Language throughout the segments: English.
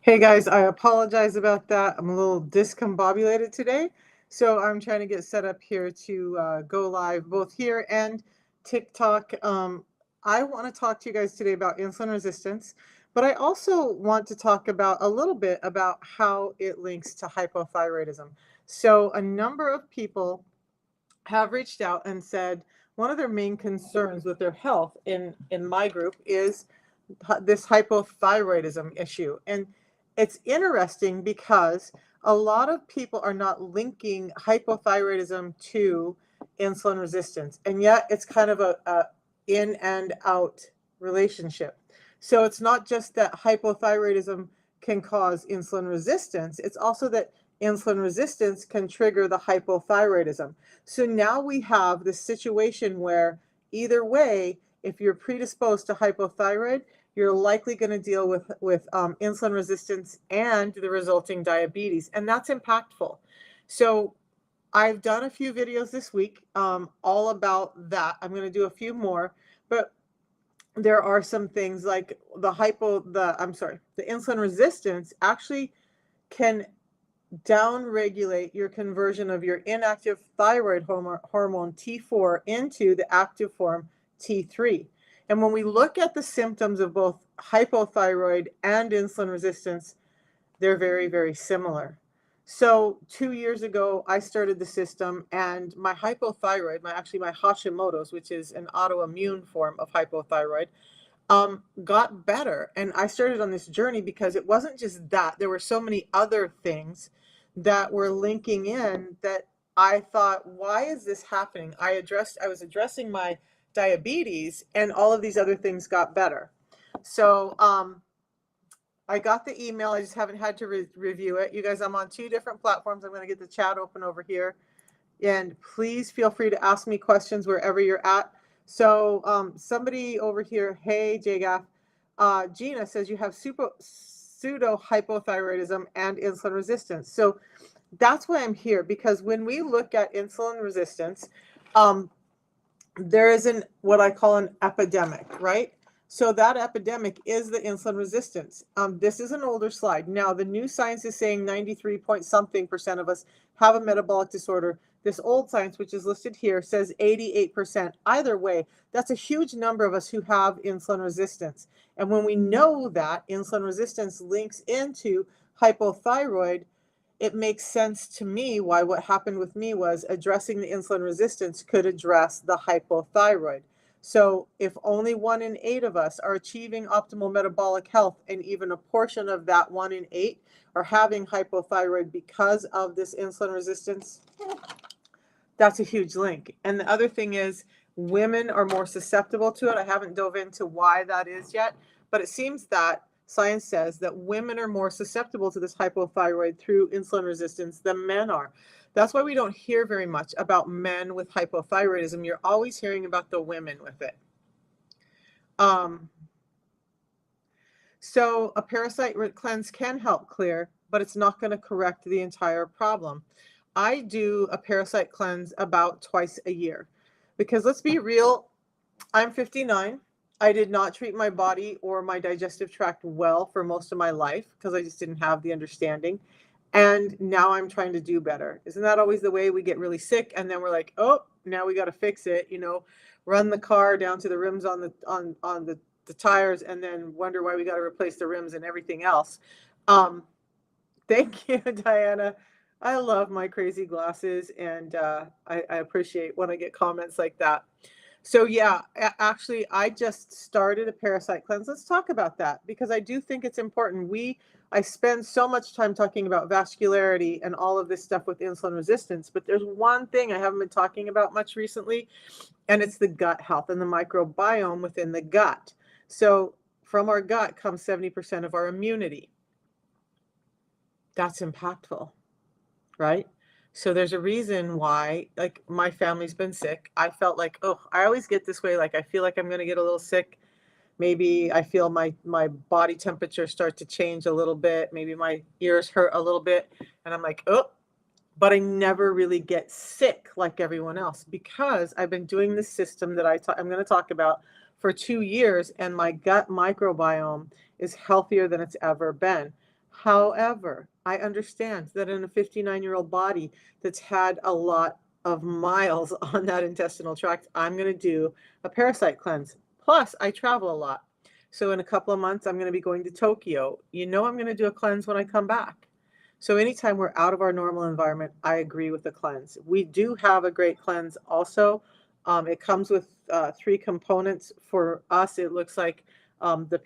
Hey guys, I apologize about that. I'm a little discombobulated today. So I'm trying to get set up here to go live both here and TikTok. I want to talk to you guys today about insulin resistance, but I also want to talk about a little bit about how it links to hypothyroidism. So a number of people have reached out and said one of their main concerns with their health in my group is this hypothyroidism issue. And it's interesting because a lot of people are not linking hypothyroidism to insulin resistance. And yet it's kind of a in and out relationship. So it's not just that hypothyroidism can cause insulin resistance, it's also that insulin resistance can trigger the hypothyroidism. So now we have this situation where either way, if you're predisposed to hypothyroid, you're likely going to deal with insulin resistance and the resulting diabetes, and that's impactful. So I've done a few videos this week all about that. I'm going to do a few more, but there are some things like the insulin resistance actually can downregulate your conversion of your inactive thyroid hormone T4 into the active form T3. And when we look at the symptoms of both hypothyroid and insulin resistance, they're very, very similar. So 2 years ago, I started the system, and my hypothyroid, my Hashimoto's, which is an autoimmune form of hypothyroid, got better. And I started on this journey because it wasn't just that. There were so many other things that were linking in that I thought, why is this happening? I was addressing my diabetes, and all of these other things got better. So I got the email. I just haven't had to review it. You guys, I'm on 2 different platforms. I'm going to get the chat open over here. And please feel free to ask me questions wherever you're at. So somebody over here, hey, JGAF, Gina says you have pseudo hypothyroidism and insulin resistance. So that's why I'm here, because when we look at insulin resistance, there is what I call an epidemic, right? So that epidemic is the insulin resistance. This is an older slide. Now, the new science is saying 93 point something percent of us have a metabolic disorder. This old science, which is listed here, says 88%. Either way, that's a huge number of us who have insulin resistance. And when we know that insulin resistance links into hypothyroid, it makes sense to me why what happened with me was addressing the insulin resistance could address the hypothyroid. So if only 1 in 8 of us are achieving optimal metabolic health, and even a portion of that 1 in 8 are having hypothyroid because of this insulin resistance, that's a huge link. And the other thing is women are more susceptible to it. I haven't dove into why that is yet, but it seems that science says that women are more susceptible to this hypothyroid through insulin resistance than men are. That's why we don't hear very much about men with hypothyroidism. You're always hearing about the women with it. So a parasite cleanse can help clear, but it's not going to correct the entire problem. I do a parasite cleanse about twice a year because, let's be real, I'm 59. I did not treat my body or my digestive tract well for most of my life because I just didn't have the understanding. And now I'm trying to do better. Isn't that always the way? We get really sick and then we're like, oh, now we got to fix it, run the car down to the rims on the tires, and then wonder why we got to replace the rims and everything else. Thank you, Diana. I love my crazy glasses, and I appreciate when I get comments like that. So yeah, actually, I just started a parasite cleanse. Let's talk about that because I do think it's important. I spend so much time talking about vascularity and all of this stuff with insulin resistance, but there's one thing I haven't been talking about much recently, and it's the gut health and the microbiome within the gut. So from our gut comes 70% of our immunity. That's impactful, right? So there's a reason why, like, my family's been sick. I felt like, oh, I always get this way. Like, I feel like I'm going to get a little sick. Maybe I feel my body temperature start to change a little bit. Maybe my ears hurt a little bit. And I'm like, oh, but I never really get sick like everyone else because I've been doing this system that I'm going to talk about for 2 years, and my gut microbiome is healthier than it's ever been. However, I understand that in a 59-year-old body that's had a lot of miles on that intestinal tract, I'm going to do a parasite cleanse. Plus, I travel a lot. So in a couple of months, I'm going to be going to Tokyo. You know, I'm going to do a cleanse when I come back. So anytime we're out of our normal environment, I agree with the cleanse. We do have a great cleanse also. It comes with 3 components. For us, it looks like the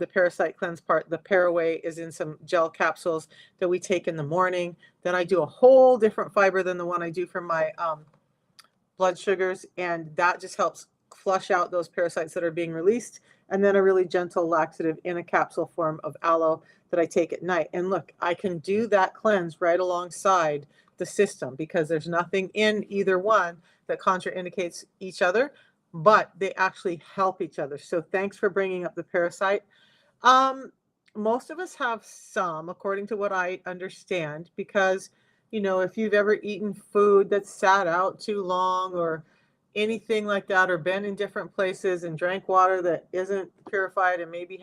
parasite cleanse part, the Paraway, is in some gel capsules that we take in the morning. Then I do a whole different fiber than the one I do for my blood sugars, and that just helps flush out those parasites that are being released. And then a really gentle laxative in a capsule form of aloe that I take at night. And look, I can do that cleanse right alongside the system because there's nothing in either one that contraindicates each other, but they actually help each other. So thanks for bringing up the parasite. Um, Most of us have some, according to what I understand, because, if you've ever eaten food that's sat out too long or anything like that, or been in different places and drank water that isn't purified and maybe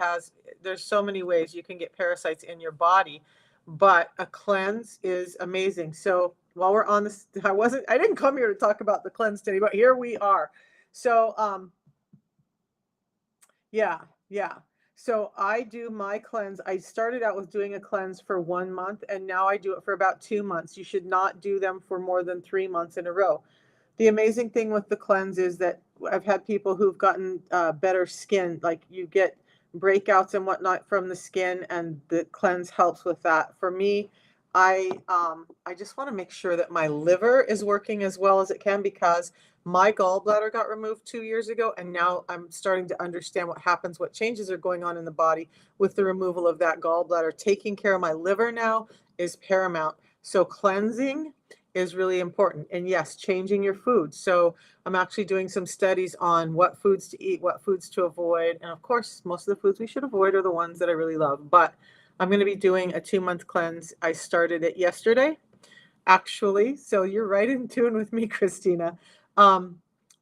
there's so many ways you can get parasites in your body, but a cleanse is amazing. So while we're on this, I didn't come here to talk about the cleanse today, but here we are. So, yeah, yeah. So I do my cleanse. I started out with doing a cleanse for 1 month, and now I do it for about 2 months. You should not do them for more than 3 months in a row. The amazing thing with the cleanse is that I've had people who've gotten better skin, like you get breakouts and whatnot from the skin, and the cleanse helps with that. For me, I just want to make sure that my liver is working as well as it can, because my gallbladder got removed 2 years ago, and now I'm starting to understand what happens, what changes are going on in the body with the removal of that gallbladder. Taking care of my liver now is paramount. So cleansing is really important. And yes, changing your food. So I'm actually doing some studies on what foods to eat, what foods to avoid. And of course, most of the foods we should avoid are the ones that I really love. But I'm going to be doing a 2 month cleanse. I started it yesterday, actually. So you're right in tune with me, Christina.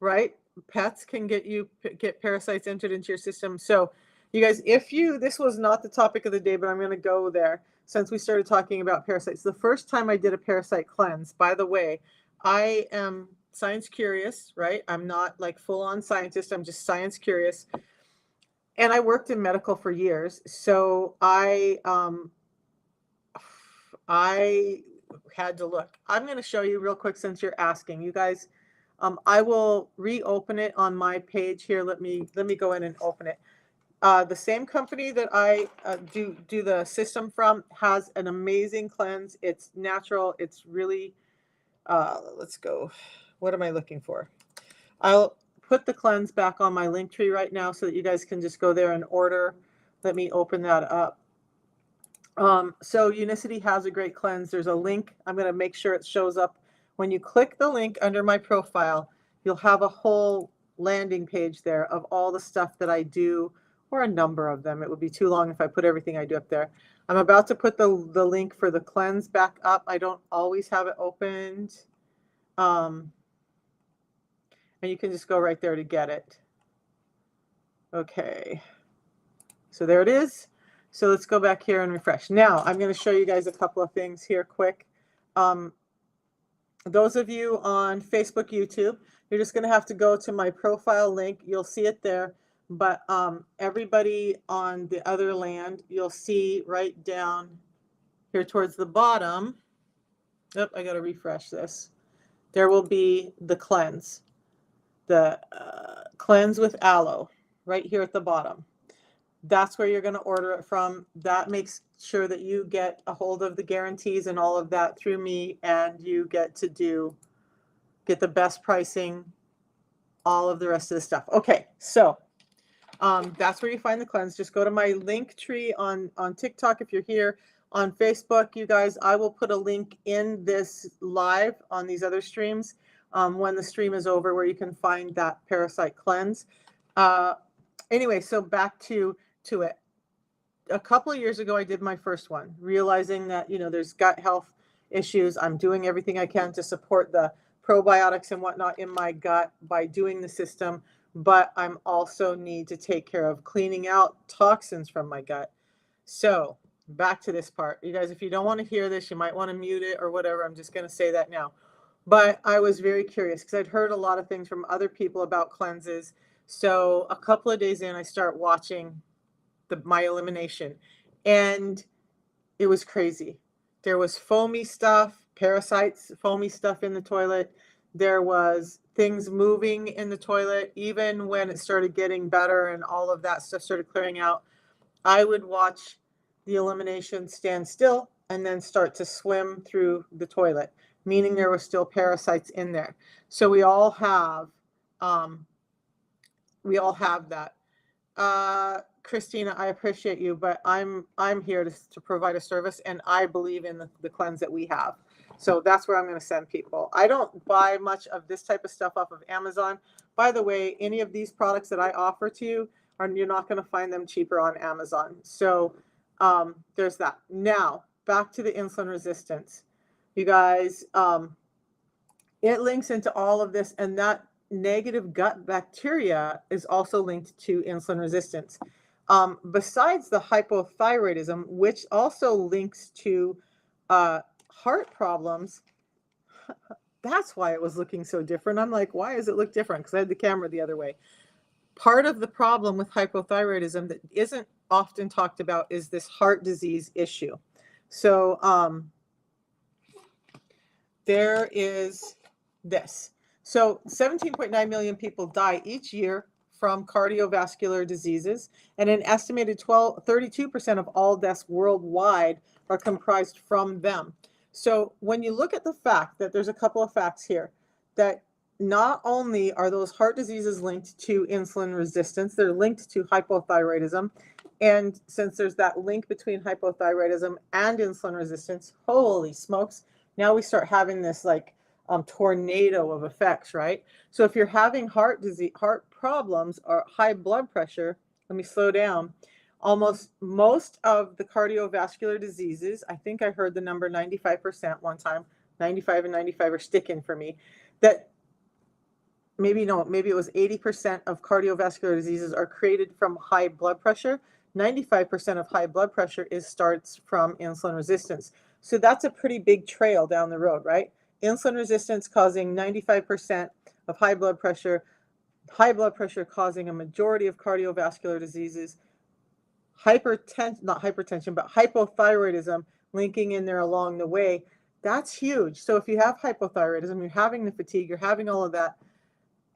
Right? Pets can get parasites entered into your system. So you guys, this was not the topic of the day, but I'm going to go there since we started talking about parasites. The first time I did a parasite cleanse, by the way, I am science curious, right? I'm not like full on scientist. I'm just science curious. And I worked in medical for years. So I had to look. I'm going to show you real quick since you're asking. You guys, I will reopen it on my page here. Let me go in and open it. The same company that I do the system from has an amazing cleanse. It's natural. It's really, let's go. What am I looking for? I'll put the cleanse back on my link tree right now so that you guys can just go there and order. Let me open that up. So Unicity has a great cleanse. There's a link. I'm going to make sure it shows up. When you click the link under my profile, you'll have a whole landing page there of all the stuff that I do, or a number of them. It would be too long if I put everything I do up there. I'm about to put the link for the cleanse back up. I don't always have it opened. And you can just go right there to get it. Okay. So there it is. So let's go back here and refresh. Now I'm going to show you guys a couple of things here quick. Those of you on Facebook, YouTube, you're just going to have to go to my profile link. You'll see it there. But everybody on the other land, you'll see right down here towards the bottom. Oh, I got to refresh this. There will be the cleanse. The cleanse with aloe right here at the bottom. That's where you're going to order it from. That makes sure that you get a hold of the guarantees and all of that through me, and you get to get the best pricing, all of the rest of the stuff. Okay, so that's where you find the cleanse. Just go to my link tree on TikTok if you're here. On Facebook, you guys, I will put a link in this live on these other streams when the stream is over, where you can find that parasite cleanse. Anyway, so back to it. A couple of years ago, I did my first one, realizing that, there's gut health issues. I'm doing everything I can to support the probiotics and whatnot in my gut by doing the system, but I'm also need to take care of cleaning out toxins from my gut. So back to this part. You guys, if you don't want to hear this, you might want to mute it or whatever. I'm just going to say that now. But I was very curious because I'd heard a lot of things from other people about cleanses. So a couple of days in, I start watching my elimination, and it was crazy. There was foamy stuff, parasites, foamy stuff in the toilet. There was things moving in the toilet. Even when it started getting better and all of that stuff started clearing out, I would watch the elimination stand still and then start to swim through the toilet, meaning there were still parasites in there. So um, we all have that. Christina, I appreciate you, but I'm here to provide a service, and I believe in the cleanse that we have. So that's where I'm going to send people. I don't buy much of this type of stuff off of Amazon. By the way, any of these products that I offer to you, you're not going to find them cheaper on Amazon. So there's that. Now, back to the insulin resistance. You guys, it links into all of this, and that negative gut bacteria is also linked to insulin resistance. Besides the hypothyroidism, which also links to heart problems, that's why it was looking so different. I'm like, why does it look different? Because I had the camera the other way. Part of the problem with hypothyroidism that isn't often talked about is this heart disease issue. So there is this. So 17.9 million people die each year from cardiovascular diseases, and an estimated 32% of all deaths worldwide are comprised from them. So when you look at the fact that there's a couple of facts here, that not only are those heart diseases linked to insulin resistance, they're linked to hypothyroidism. And since there's that link between hypothyroidism and insulin resistance, holy smokes, now we start having this like tornado of effects, right? So if you're having heart disease, heart problems, or high blood pressure, let me slow down. Most of the cardiovascular diseases, I think I heard the number 95% one time, 95 and 95 are sticking for me, that maybe it was 80% of cardiovascular diseases are created from high blood pressure. 95% of high blood pressure starts from insulin resistance. So that's a pretty big trail down the road, right? Insulin resistance causing 95% of high blood pressure causing a majority of cardiovascular diseases, not hypertension, but hypothyroidism linking in there along the way. That's huge. So if you have hypothyroidism, you're having the fatigue, you're having all of that,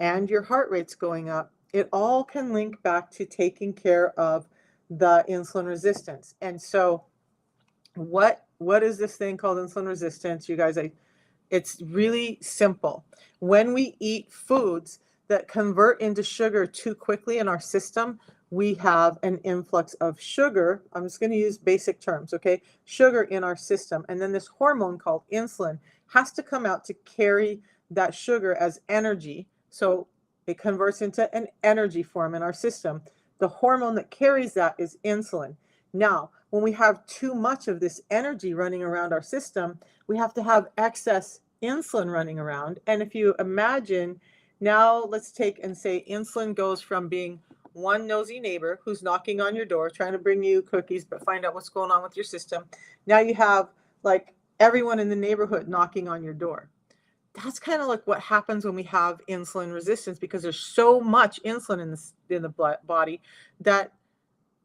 and your heart rate's going up, it all can link back to taking care of the insulin resistance. And so what is this thing called insulin resistance? You guys, it's really simple. When we eat foods that convert into sugar too quickly in our system, we have an influx of sugar. I'm just going to use basic terms, okay? Sugar in our system. And then this hormone called insulin has to come out to carry that sugar as energy. So it converts into an energy form in our system. The hormone that carries that is insulin. Now, when we have too much of this energy running around our system, we have to have excess insulin running around. And if you imagine, now let's take and say insulin goes from being one nosy neighbor who's knocking on your door, trying to bring you cookies, but find out what's going on with your system. Now you have like everyone in the neighborhood knocking on your door. That's kind of like what happens when we have insulin resistance, because there's so much insulin in the body that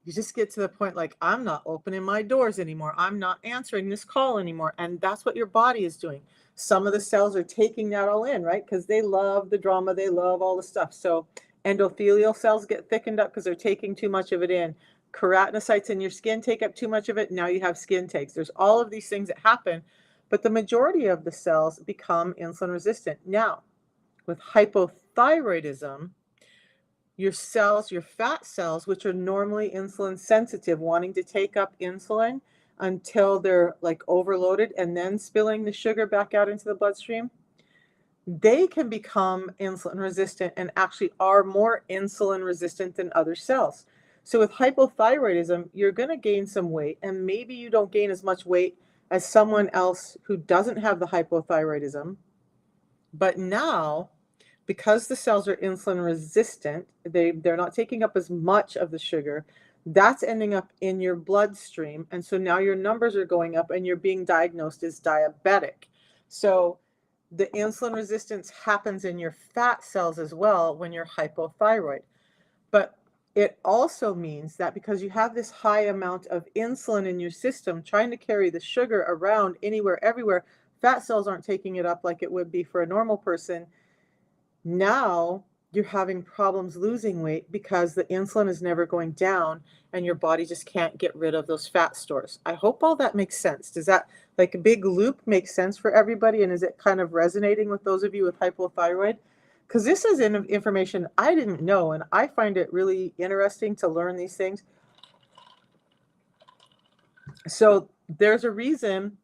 you just get to the point like, I'm not opening my doors anymore. I'm not answering this call anymore. And that's what your body is doing. Some of the cells are taking that all in, right? Because they love the drama. They love all the stuff. So endothelial cells get thickened up because they're taking too much of it in. Keratinocytes in your skin take up too much of it. Now you have skin takes. There's all of these things that happen, but the majority of the cells become insulin resistant. Now, with hypothyroidism, your cells, your fat cells, which are normally insulin sensitive, wanting to take up insulin until they're like overloaded and then spilling the sugar back out into the bloodstream, they can become insulin resistant and actually are more insulin resistant than other cells. So with hypothyroidism, you're going to gain some weight, and maybe you don't gain as much weight as someone else who doesn't have the hypothyroidism. But now, because the cells are insulin resistant, they're not taking up as much of the sugar, That's ending up in your bloodstream. And so now your numbers are going up and you're being diagnosed as diabetic. So the insulin resistance happens in your fat cells as well when you're hypothyroid. But it also means that because you have this high amount of insulin in your system, trying to carry the sugar around anywhere, everywhere, fat cells aren't taking it up like it would be for a normal person. Now you're having problems losing weight because the insulin is never going down and your body just can't get rid of those fat stores. I hope all that makes sense. Does that, like a big loop, make sense for everybody? And is it kind of resonating with those of you with hypothyroid? Because this is information I didn't know, and I find it really interesting to learn these things. So there's a reason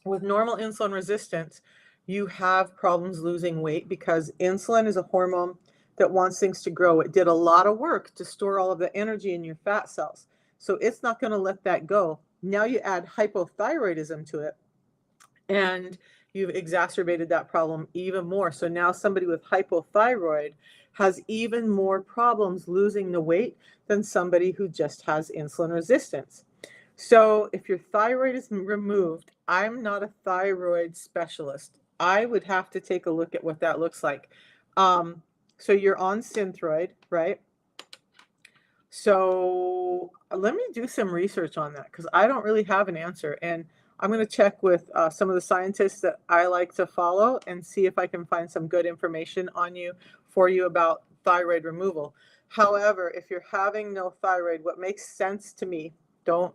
with normal insulin resistance, you have problems losing weight because insulin is a hormone that wants things to grow. It did a lot of work to store all of the energy in your fat cells. So it's not going to let that go. Now you add hypothyroidism to it, and you've exacerbated that problem even more. So now somebody with hypothyroid has even more problems losing the weight than somebody who just has insulin resistance. So if your thyroid is removed, I'm not a thyroid specialist. I would have to take a look at what that looks like. So you're on Synthroid, right? So let me do some research on that because I don't really have an answer. And I'm going to check with some of the scientists that I like to follow and see if I can find some good information on you for you about thyroid removal. However, if you're having no thyroid, what makes sense to me, don't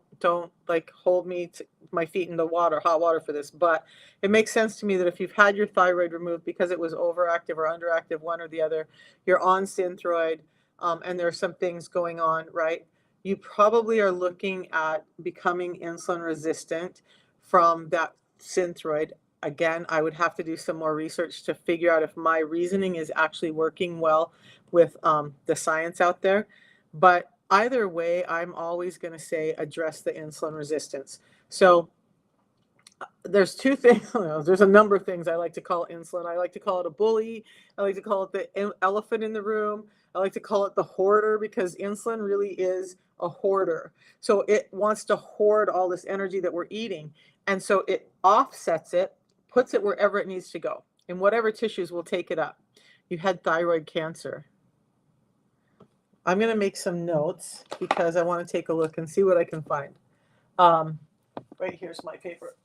like hold me to my feet in the water, hot water for this, but it makes sense to me that if you've had your thyroid removed because it was overactive or underactive, one or the other, you're on Synthroid, and there are some things going on, right? You probably are looking at becoming insulin resistant from that Synthroid. Again, I would have to do some more research to figure out if my reasoning is actually working well with the science out there. But either way, I'm always going to say address the insulin resistance. So there's two things, there's a number of things I like to call insulin. I like to call it a bully. I like to call it the elephant in the room. I like to call it the hoarder because insulin really is a hoarder. So it wants to hoard all this energy that we're eating. And so it offsets it, puts it wherever it needs to go, in whatever tissues will take it up. You had thyroid cancer. I'm going to make some notes because I want to take a look and see what I can find. Right here's my paper.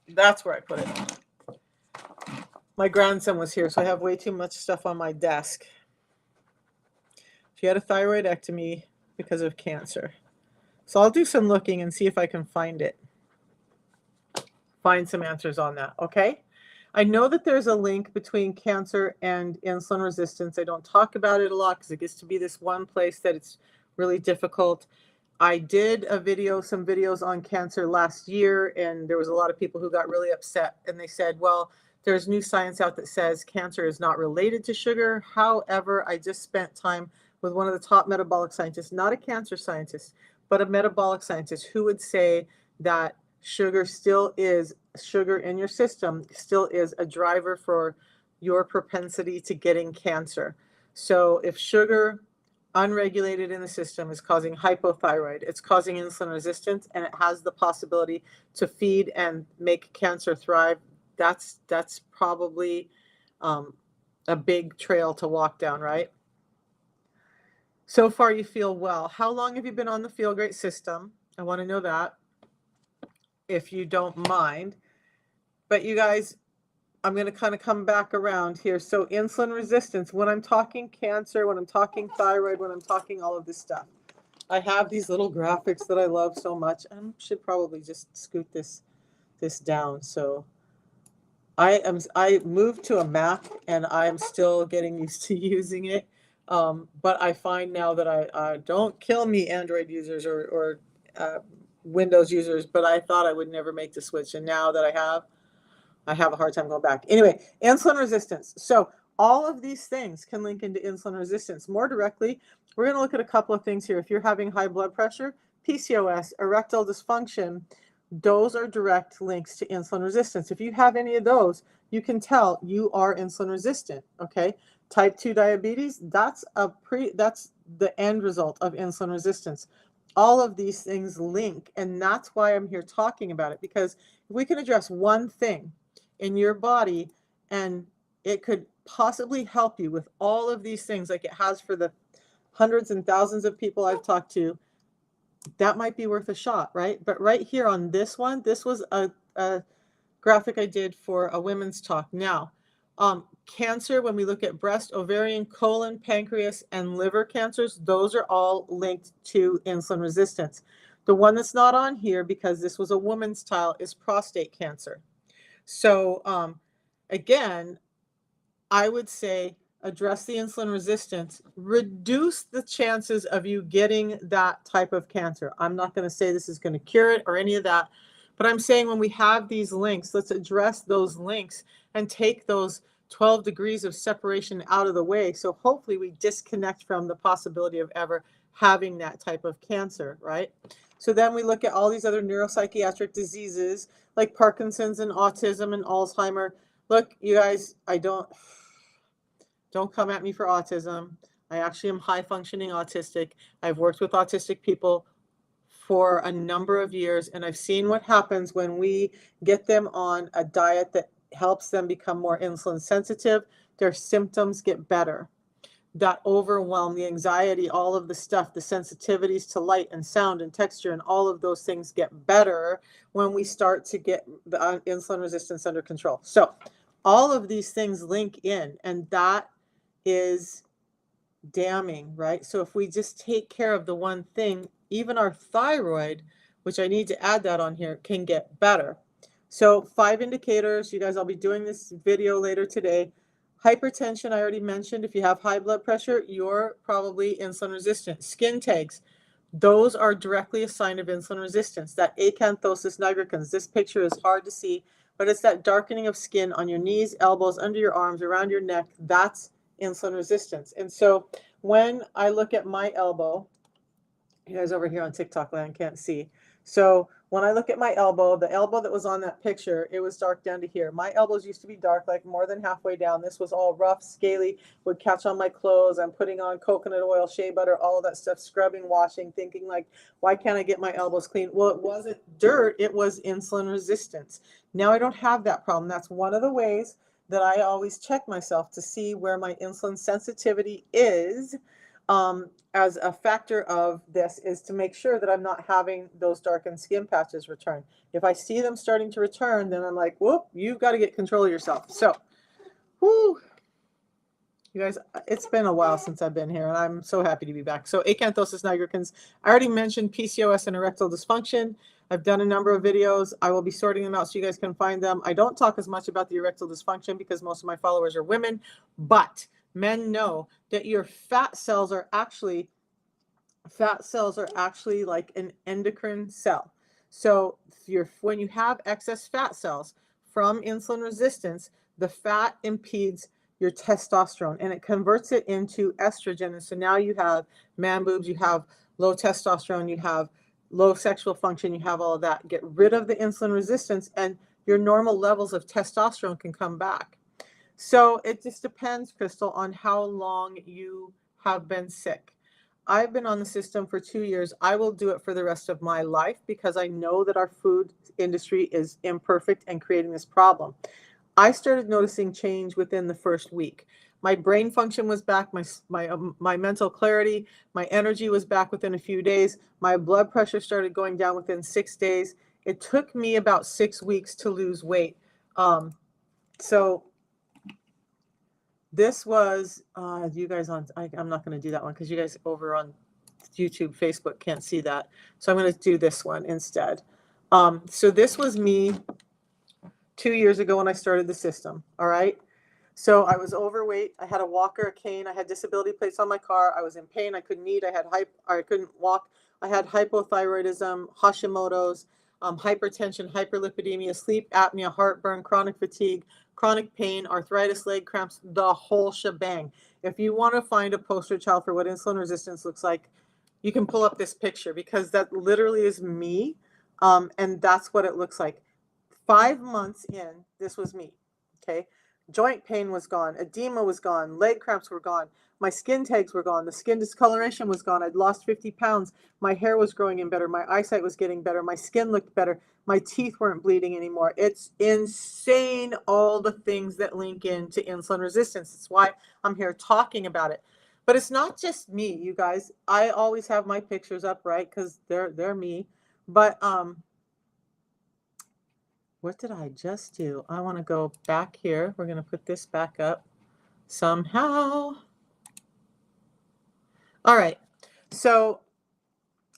That's where I put it. My grandson was here, so I have way too much stuff on my desk. She had a thyroidectomy because of cancer. So I'll do some looking and see if I can find it. Find some answers on that, okay? I know that there's a link between cancer and insulin resistance. I don't talk about it a lot because it gets to be this one place that it's really difficult. I did some videos on cancer last year, and there was a lot of people who got really upset, and they said, well, there's new science out that says cancer is not related to sugar. However, I just spent time with one of the top metabolic scientists, not a cancer scientist, but a metabolic scientist who would say that sugar in your system still is a driver for your propensity to getting cancer. So if sugar unregulated in the system is causing hypothyroid, it's causing insulin resistance, and it has the possibility to feed and make cancer thrive, that's probably a big trail to walk down, right? So far you feel well. How long have you been on the Feel Great system? I want to know that, if you don't mind. But you guys, I'm going to kind of come back around here. So insulin resistance, when I'm talking cancer, when I'm talking thyroid, when I'm talking all of this stuff, I have these little graphics that I love so much. I should probably just scoot this down. So I moved to a Mac and I'm still getting used to using it. But I find now that I don't kill me Android users or Windows users, but I thought I would never make the switch. And now that I have a hard time going back. Anyway, insulin resistance. So all of these things can link into insulin resistance. More directly, we're going to look at a couple of things here. If you're having high blood pressure, PCOS, erectile dysfunction, those are direct links to insulin resistance. If you have any of those, you can tell you are insulin resistant, okay? Type 2 diabetes, that's the end result of insulin resistance. all of these things link, and that's why I'm here talking about it, because if we can address one thing in your body and it could possibly help you with all of these things like it has for the hundreds and thousands of people I've talked to, that might be worth a shot, right? But right here on this one, this was a graphic I did for a women's talk. Now, cancer, when we look at breast, ovarian, colon, pancreas, and liver cancers, those are all linked to insulin resistance. The one that's not on here, because this was a woman's tile, is prostate cancer. So again, I would say address the insulin resistance, reduce the chances of you getting that type of cancer. I'm not going to say this is going to cure it or any of that, but I'm saying when we have these links, let's address those links and take those 12 degrees of separation out of the way. So hopefully we disconnect from the possibility of ever having that type of cancer, right? So then we look at all these other neuropsychiatric diseases like Parkinson's and autism and Alzheimer. Look, you guys, don't come at me for autism. I actually am high functioning autistic. I've worked with autistic people for a number of years, and I've seen what happens when we get them on a diet that helps them become more insulin sensitive. Their symptoms get better. That overwhelm, the anxiety, all of the stuff, the sensitivities to light and sound and texture, and all of those things get better when we start to get the insulin resistance under control. So all of these things link in, and that is damning, right? So if we just take care of the one thing, even our thyroid, which I need to add that on here, can get better. So 5 indicators, you guys, I'll be doing this video later today. Hypertension, I already mentioned. If you have high blood pressure, you're probably insulin resistant. Skin tags, those are directly a sign of insulin resistance. That acanthosis nigricans, this picture is hard to see, but it's that darkening of skin on your knees, elbows, under your arms, around your neck. That's insulin resistance. And so when I look at my elbow, you guys over here on TikTok land can't see. So when I look at my elbow, the elbow that was on that picture, it was dark down to here. My elbows used to be dark, like more than halfway down. This was all rough, scaly, would catch on my clothes. I'm putting on coconut oil, shea butter, all of that stuff, scrubbing, washing, thinking like, why can't I get my elbows clean? Well, it wasn't dirt, it was insulin resistance. Now I don't have that problem. That's one of the ways that I always check myself to see where my insulin sensitivity is. As a factor of this is to make sure that I'm not having those darkened skin patches return. If I see them starting to return, then I'm like, whoop, you've got to get control of yourself. So, whoo, you guys, it's been a while since I've been here, and I'm so happy to be back. So acanthosis nigricans, I already mentioned PCOS and erectile dysfunction. I've done a number of videos. I will be sorting them out so you guys can find them. I don't talk as much about the erectile dysfunction because most of my followers are women, but men know that your fat cells are actually like an endocrine cell. So when you have excess fat cells from insulin resistance, the fat impedes your testosterone and it converts it into estrogen. And so now you have man boobs, you have low testosterone, you have low sexual function, you have all of that. Get rid of the insulin resistance and your normal levels of testosterone can come back. So it just depends, Crystal, on how long you have been sick. I've been on the system for 2 years. I will do it for the rest of my life because I know that our food industry is imperfect and creating this problem. I started noticing change within the first week. My brain function was back, my mental clarity, my energy was back within a few days. My blood pressure started going down within 6 days. It took me about 6 weeks to lose weight. So this was, you guys on, I'm not going to do that one because you guys over on YouTube, Facebook can't see that. So I'm going to do this one instead. So this was me 2 years ago when I started the system. All right. So I was overweight. I had a walker, a cane. I had disability plates on my car. I was in pain. I couldn't eat. I couldn't walk. I had hypothyroidism, Hashimoto's, hypertension, hyperlipidemia, sleep apnea, heartburn, chronic fatigue, chronic pain, arthritis, leg cramps, the whole shebang. If you want to find a poster child for what insulin resistance looks like, you can pull up this picture because that literally is me. And that's what it looks like. 5 months in, this was me. Okay. Joint pain was gone. Edema was gone. Leg cramps were gone. My skin tags were gone. The skin discoloration was gone. I'd lost 50 pounds. My hair was growing in better. My eyesight was getting better. My skin looked better. My teeth weren't bleeding anymore. It's insane, all the things that link into insulin resistance. That's why I'm here talking about it. But it's not just me, you guys. I always have my pictures up, right? Because they're me. But what did I just do? I want to go back here. We're going to put this back up somehow. All right. So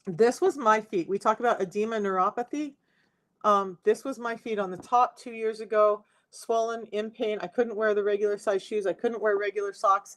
this was my feet. We talk about edema neuropathy. This was my feet on the top 2 years ago, swollen, in pain. I couldn't wear the regular size shoes. I couldn't wear regular socks.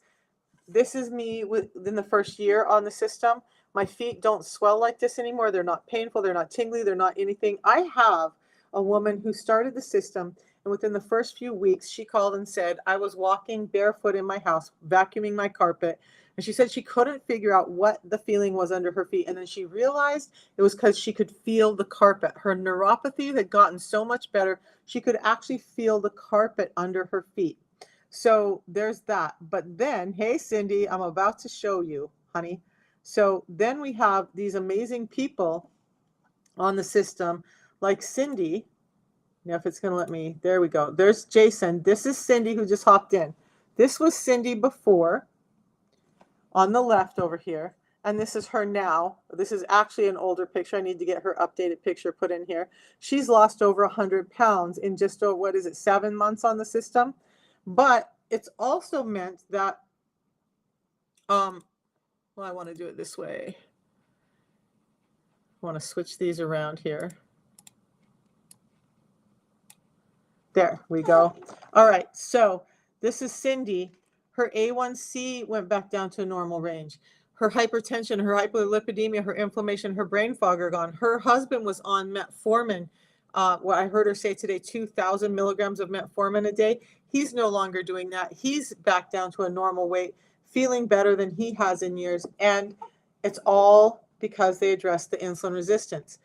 This is me within the first year on the system. My feet don't swell like this anymore. They're not painful. They're not tingly. They're not anything. I have a woman who started the system, and within the first few weeks, she called and said, I was walking barefoot in my house, vacuuming my carpet. And she said she couldn't figure out what the feeling was under her feet. And then she realized it was because she could feel the carpet. Her neuropathy had gotten so much better, she could actually feel the carpet under her feet. So there's that. But then, hey, Cindy, I'm about to show you, honey. So then we have these amazing people on the system like Cindy. Now, if it's going to let me, there we go. There's Jason. This is Cindy who just hopped in. This was Cindy before on the left over here. And this is her now. This is actually an older picture. I need to get her updated picture put in here. She's lost over 100 pounds in just, what is it, 7 months on the system? But it's also meant that, well, I want to do it this way. I want to switch these around here. There we go. All right, so this is Cindy. Her A1C went back down to a normal range. Her hypertension, her hypolipidemia, her inflammation, her brain fog are gone. Her husband was on metformin. What I heard her say today, 2,000 milligrams of metformin a day. He's no longer doing that. He's back down to a normal weight, feeling better than he has in years. And it's all because they addressed the insulin resistance.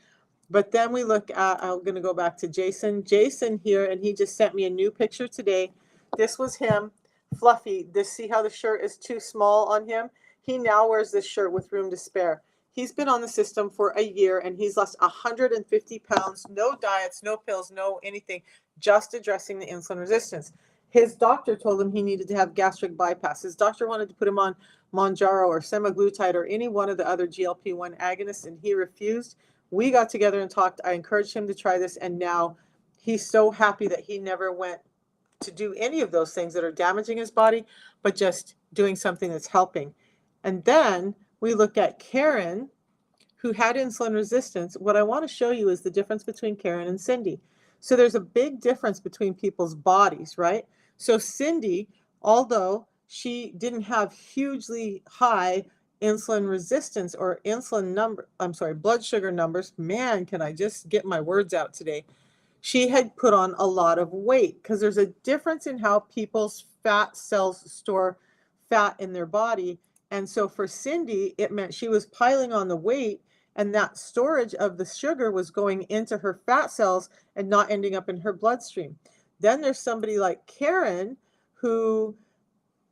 But then we look at, I'm going to go back to Jason. Jason here, and he just sent me a new picture today. This was him, fluffy. See how the shirt is too small on him? He now wears this shirt with room to spare. He's been on the system for a year, and he's lost 150 pounds. No diets, no pills, no anything, just addressing the insulin resistance. His doctor told him he needed to have gastric bypass. His doctor wanted to put him on Mounjaro or semaglutide or any one of the other GLP-1 agonists, and he refused. We got together and talked. I encouraged him to try this, and now he's so happy that he never went to do any of those things that are damaging his body, but just doing something that's helping. And then we look at Karen, who had insulin resistance. What I want to show you is the difference between Karen and Cindy. So there's a big difference between people's bodies, right? So Cindy, although she didn't have hugely high insulin resistance or blood sugar numbers. Man, can I just get my words out today? She had put on a lot of weight because there's a difference in how people's fat cells store fat in their body. And so for Cindy, it meant she was piling on the weight, and that storage of the sugar was going into her fat cells and not ending up in her bloodstream. Then there's somebody like Karen who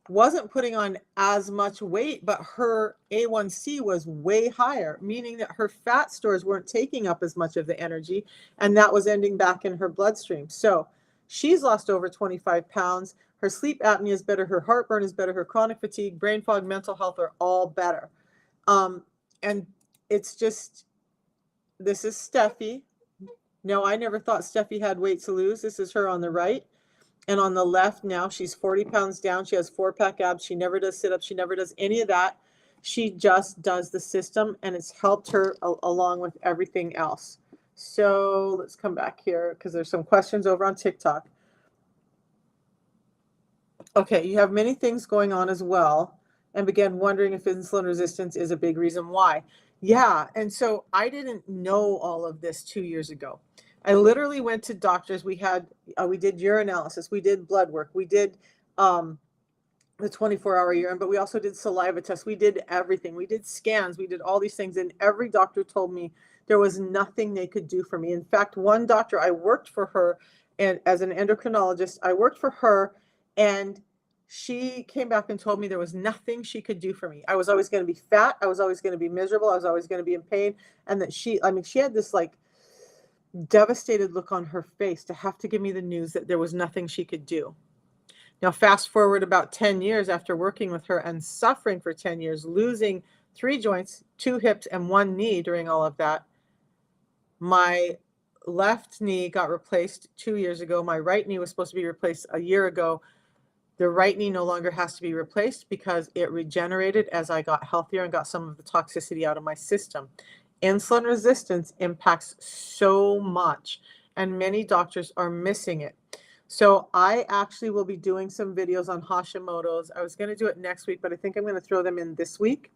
wasn't putting on as much weight, but her A1C was way higher, meaning that her fat stores weren't taking up as much of the energy, and that was ending back in her bloodstream. So she's lost over 25 pounds. Her sleep apnea is better. Her heartburn is better. Her chronic fatigue, brain fog, mental health are all better. And it's just, this is Steffi. No, I never thought Steffi had weight to lose. This is her on the right. And on the left now, she's 40 pounds down. She has 4-pack abs. She never does sit-ups. She never does any of that. She just does the system, and it's helped her along with everything else. So let's come back here because there's some questions over on TikTok. Okay, you have many things going on as well, and began wondering if insulin resistance is a big reason why. Yeah, and so I didn't know all of this 2 years ago. I literally went to doctors. We did urinalysis, we did blood work, we did the 24-hour urine, but we also did saliva tests. We did everything. We did scans. We did all these things, and every doctor told me there was nothing they could do for me. In fact, one doctor, I worked for her, and as an endocrinologist, I worked for her, and she came back and told me there was nothing she could do for me. I was always going to be fat. I was always going to be miserable. I was always going to be in pain. And that I mean, she had this like devastated look on her face to have to give me the news that there was nothing she could do. Now, fast forward about 10 years after working with her and suffering for 10 years, losing 3 joints, 2 hips, and 1 knee during all of that. My left knee got replaced 2 years ago. My right knee was supposed to be replaced a year ago. The right knee no longer has to be replaced because it regenerated as I got healthier and got some of the toxicity out of my system. Insulin resistance impacts so much, and many doctors are missing it. So I actually will be doing some videos on Hashimoto's. I was going to do it next week, but I think I'm going to throw them in this week.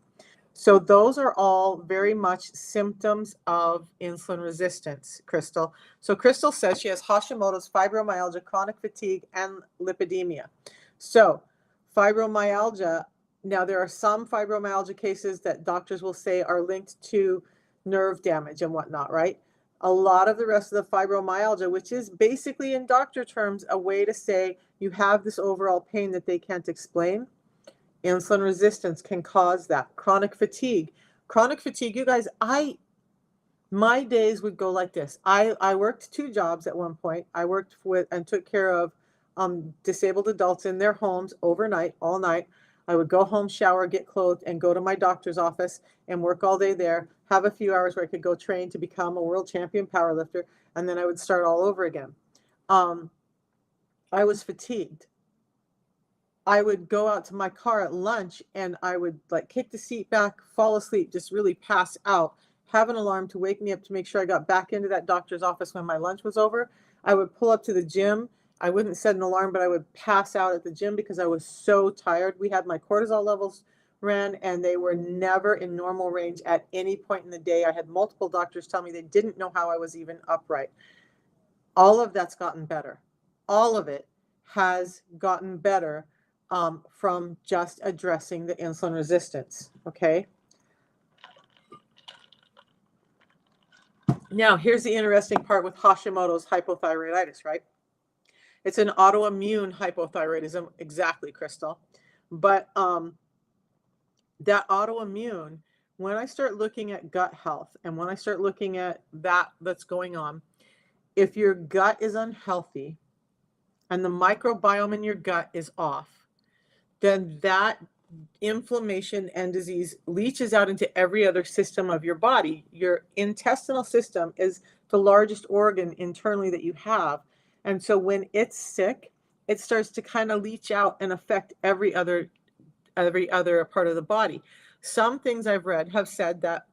So those are all very much symptoms of insulin resistance, Crystal. So Crystal says she has Hashimoto's, fibromyalgia, chronic fatigue, and lipidemia. So fibromyalgia, now there are some fibromyalgia cases that doctors will say are linked to nerve damage and whatnot, right? A lot of the rest of the fibromyalgia, which is basically in doctor terms a way to say you have this overall pain that they can't explain. Insulin resistance can cause that. Chronic fatigue. Chronic fatigue, you guys, my days would go like this. I worked 2 jobs at one point. I worked with and took care of disabled adults in their homes overnight, all night. I would go home, shower, get clothed, and go to my doctor's office and work all day there, have a few hours where I could go train to become a world champion powerlifter, and then I would start all over again. I was fatigued. I would go out to my car at lunch and I would like kick the seat back, fall asleep, just really pass out, have an alarm to wake me up to make sure I got back into that doctor's office when my lunch was over. I would pull up to the gym. I wouldn't set an alarm, but I would pass out at the gym because I was so tired. We had my cortisol levels ran and they were never in normal range at any point in the day. I had multiple doctors tell me they didn't know how I was even upright. All of that's gotten better. All of it has gotten better from just addressing the insulin resistance, okay? Now, here's the interesting part with Hashimoto's hypothyroiditis, right? It's an autoimmune hypothyroidism, exactly, Crystal. But that autoimmune, when I start looking at gut health and when I start looking at that's going on, if your gut is unhealthy and the microbiome in your gut is off, then that inflammation and disease leaches out into every other system of your body. Your intestinal system is the largest organ internally that you have. And so when it's sick, it starts to kind of leach out and affect every other part of the body. Some things I've read have said that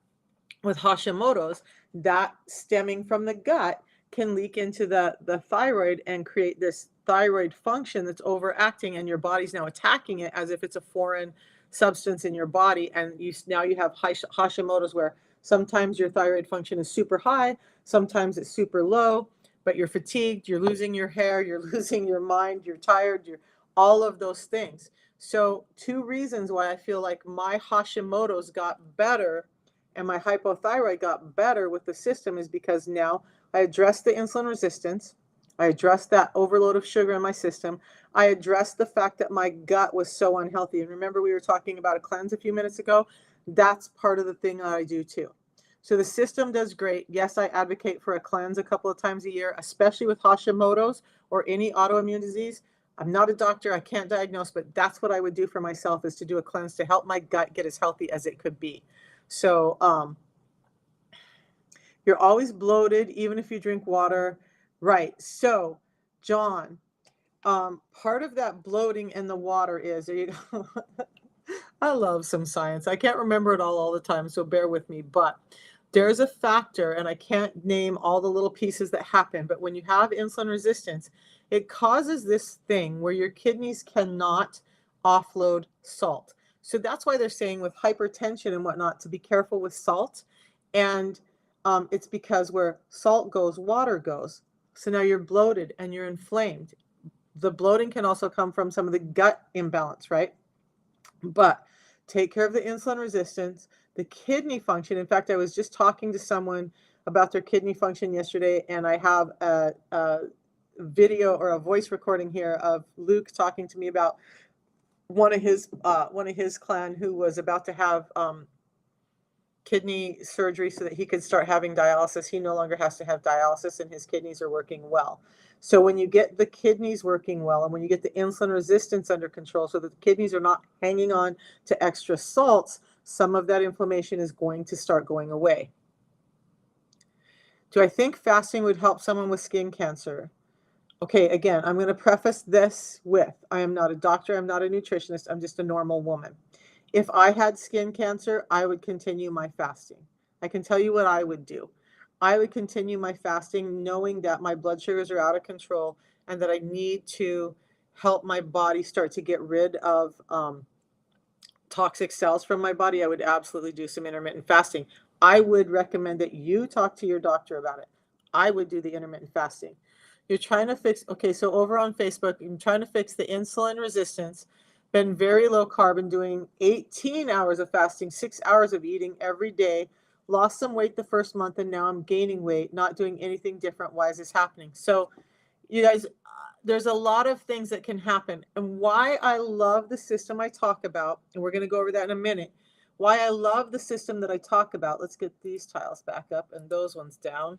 with Hashimoto's, that stemming from the gut can leak into the thyroid and create this thyroid function that's overacting, and your body's now attacking it as if it's a foreign substance in your body. And now you have Hashimoto's, where sometimes your thyroid function is super high, sometimes it's super low, but you're fatigued, you're losing your hair, you're losing your mind, you're tired, you're all of those things. So 2 reasons why I feel like my Hashimoto's got better and my hypothyroid got better with the system is because now I addressed the insulin resistance. I addressed that overload of sugar in my system. I addressed the fact that my gut was so unhealthy. And remember, we were talking about a cleanse a few minutes ago? That's part of the thing that I do too. So the system does great. Yes, I advocate for a cleanse a couple of times a year, especially with Hashimoto's or any autoimmune disease. I'm not a doctor, I can't diagnose, but that's what I would do for myself, is to do a cleanse to help my gut get as healthy as it could be. So you're always bloated, even if you drink water. Right. So, John, part of that bloating in the water is, there you go. I love some science. I can't remember it all the time, so bear with me. But there's a factor, and I can't name all the little pieces that happen, but when you have insulin resistance, it causes this thing where your kidneys cannot offload salt. So that's why they're saying with hypertension and whatnot to be careful with salt. And it's because where salt goes, water goes. So now you're bloated and you're inflamed. The bloating can also come from some of the gut imbalance, right? But take care of the insulin resistance, the kidney function. In fact, I was just talking to someone about their kidney function yesterday, and I have a video or a voice recording here of Luke talking to me about one of his clan who was about to have kidney surgery so that he could start having dialysis. He no longer has to have dialysis and his kidneys are working well. So when you get the kidneys working well and when you get the insulin resistance under control so that the kidneys are not hanging on to extra salts, some of that inflammation is going to start going away. Do I think fasting would help someone with skin cancer? Okay, again, I'm going to preface this with, I am not a doctor, I'm not a nutritionist, I'm just a normal woman. If I had skin cancer, I would continue my fasting. I can tell you what I would do. I would continue my fasting knowing that my blood sugars are out of control and that I need to help my body start to get rid of toxic cells from my body. I would absolutely do some intermittent fasting. I would recommend that you talk to your doctor about it. I would do the intermittent fasting. You're trying to fix, okay, so over on Facebook, I'm trying to fix the insulin resistance, been very low carb and doing 18 hours of fasting, 6 hours of eating every day, lost some weight the first month, and now I'm gaining weight, not doing anything different. Why is this happening? So you guys, there's a lot of things that can happen. And why I love the system I talk about, and we're going to go over that in a minute, why I love the system that I talk about, let's get these tiles back up and those ones down,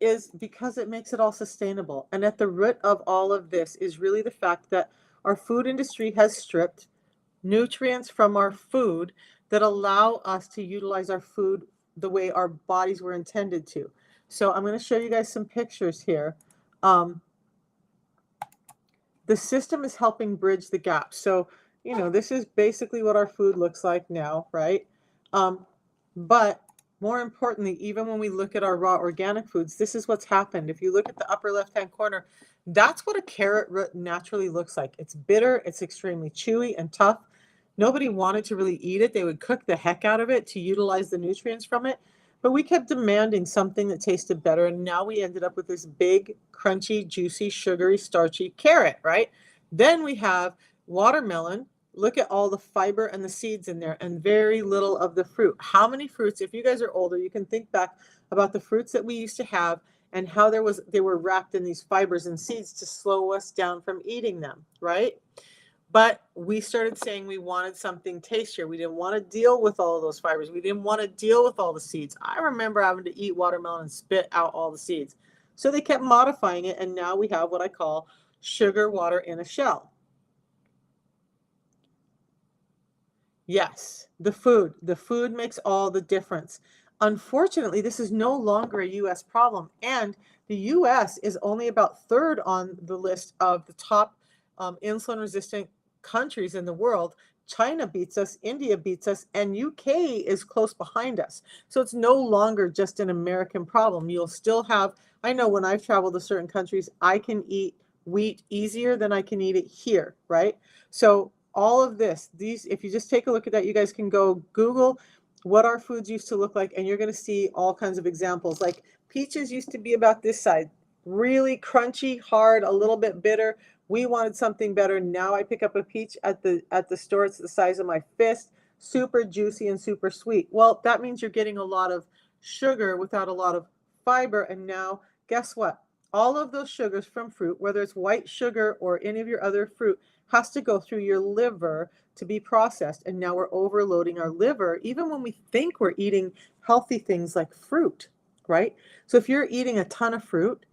is because it makes it all sustainable. And at the root of all of this is really the fact that our food industry has stripped nutrients from our food that allow us to utilize our food the way our bodies were intended to. So I'm going to show you guys some pictures here. The system is helping bridge the gap. So, you know, this is basically what our food looks like now, right? But more importantly, even when we look at our raw organic foods, this is what's happened. If you look at the upper left-hand corner, that's what a carrot root naturally looks like. It's bitter, it's extremely chewy and tough. Nobody wanted to really eat it. They would cook the heck out of it to utilize the nutrients from it. But we kept demanding something that tasted better, and now we ended up with this big, crunchy, juicy, sugary, starchy carrot, right? Then we have watermelon. Look at all the fiber and the seeds in there and very little of the fruit. How many fruits, if you guys are older, you can think back about the fruits that we used to have and how they were wrapped in these fibers and seeds to slow us down from eating them, right? But we started saying we wanted something tastier. We didn't want to deal with all of those fibers. We didn't want to deal with all the seeds. I remember having to eat watermelon and spit out all the seeds. So they kept modifying it, and now we have what I call sugar water in a shell. Yes, the food. The food makes all the difference. Unfortunately, this is no longer a U.S. problem, and the U.S. is only about third on the list of the top insulin-resistant countries in the world. China beats us, India beats us, and UK is close behind us. So it's no longer just an American problem. You'll still have, I know when I've traveled to certain countries, I can eat wheat easier than I can eat it here, right? So all of this, these, if you just take a look at that, you guys can go Google what our foods used to look like, and you're going to see all kinds of examples. Like peaches used to be about this side, really crunchy, hard, a little bit bitter. We wanted something better. Now I pick up a peach at the store. It's the size of my fist, super juicy and super sweet. Well, that means you're getting a lot of sugar without a lot of fiber. And now, guess what? All of those sugars from fruit, whether it's white sugar or any of your other fruit, has to go through your liver to be processed. And now we're overloading our liver, even when we think we're eating healthy things like fruit, right? So if you're eating a ton of fruit,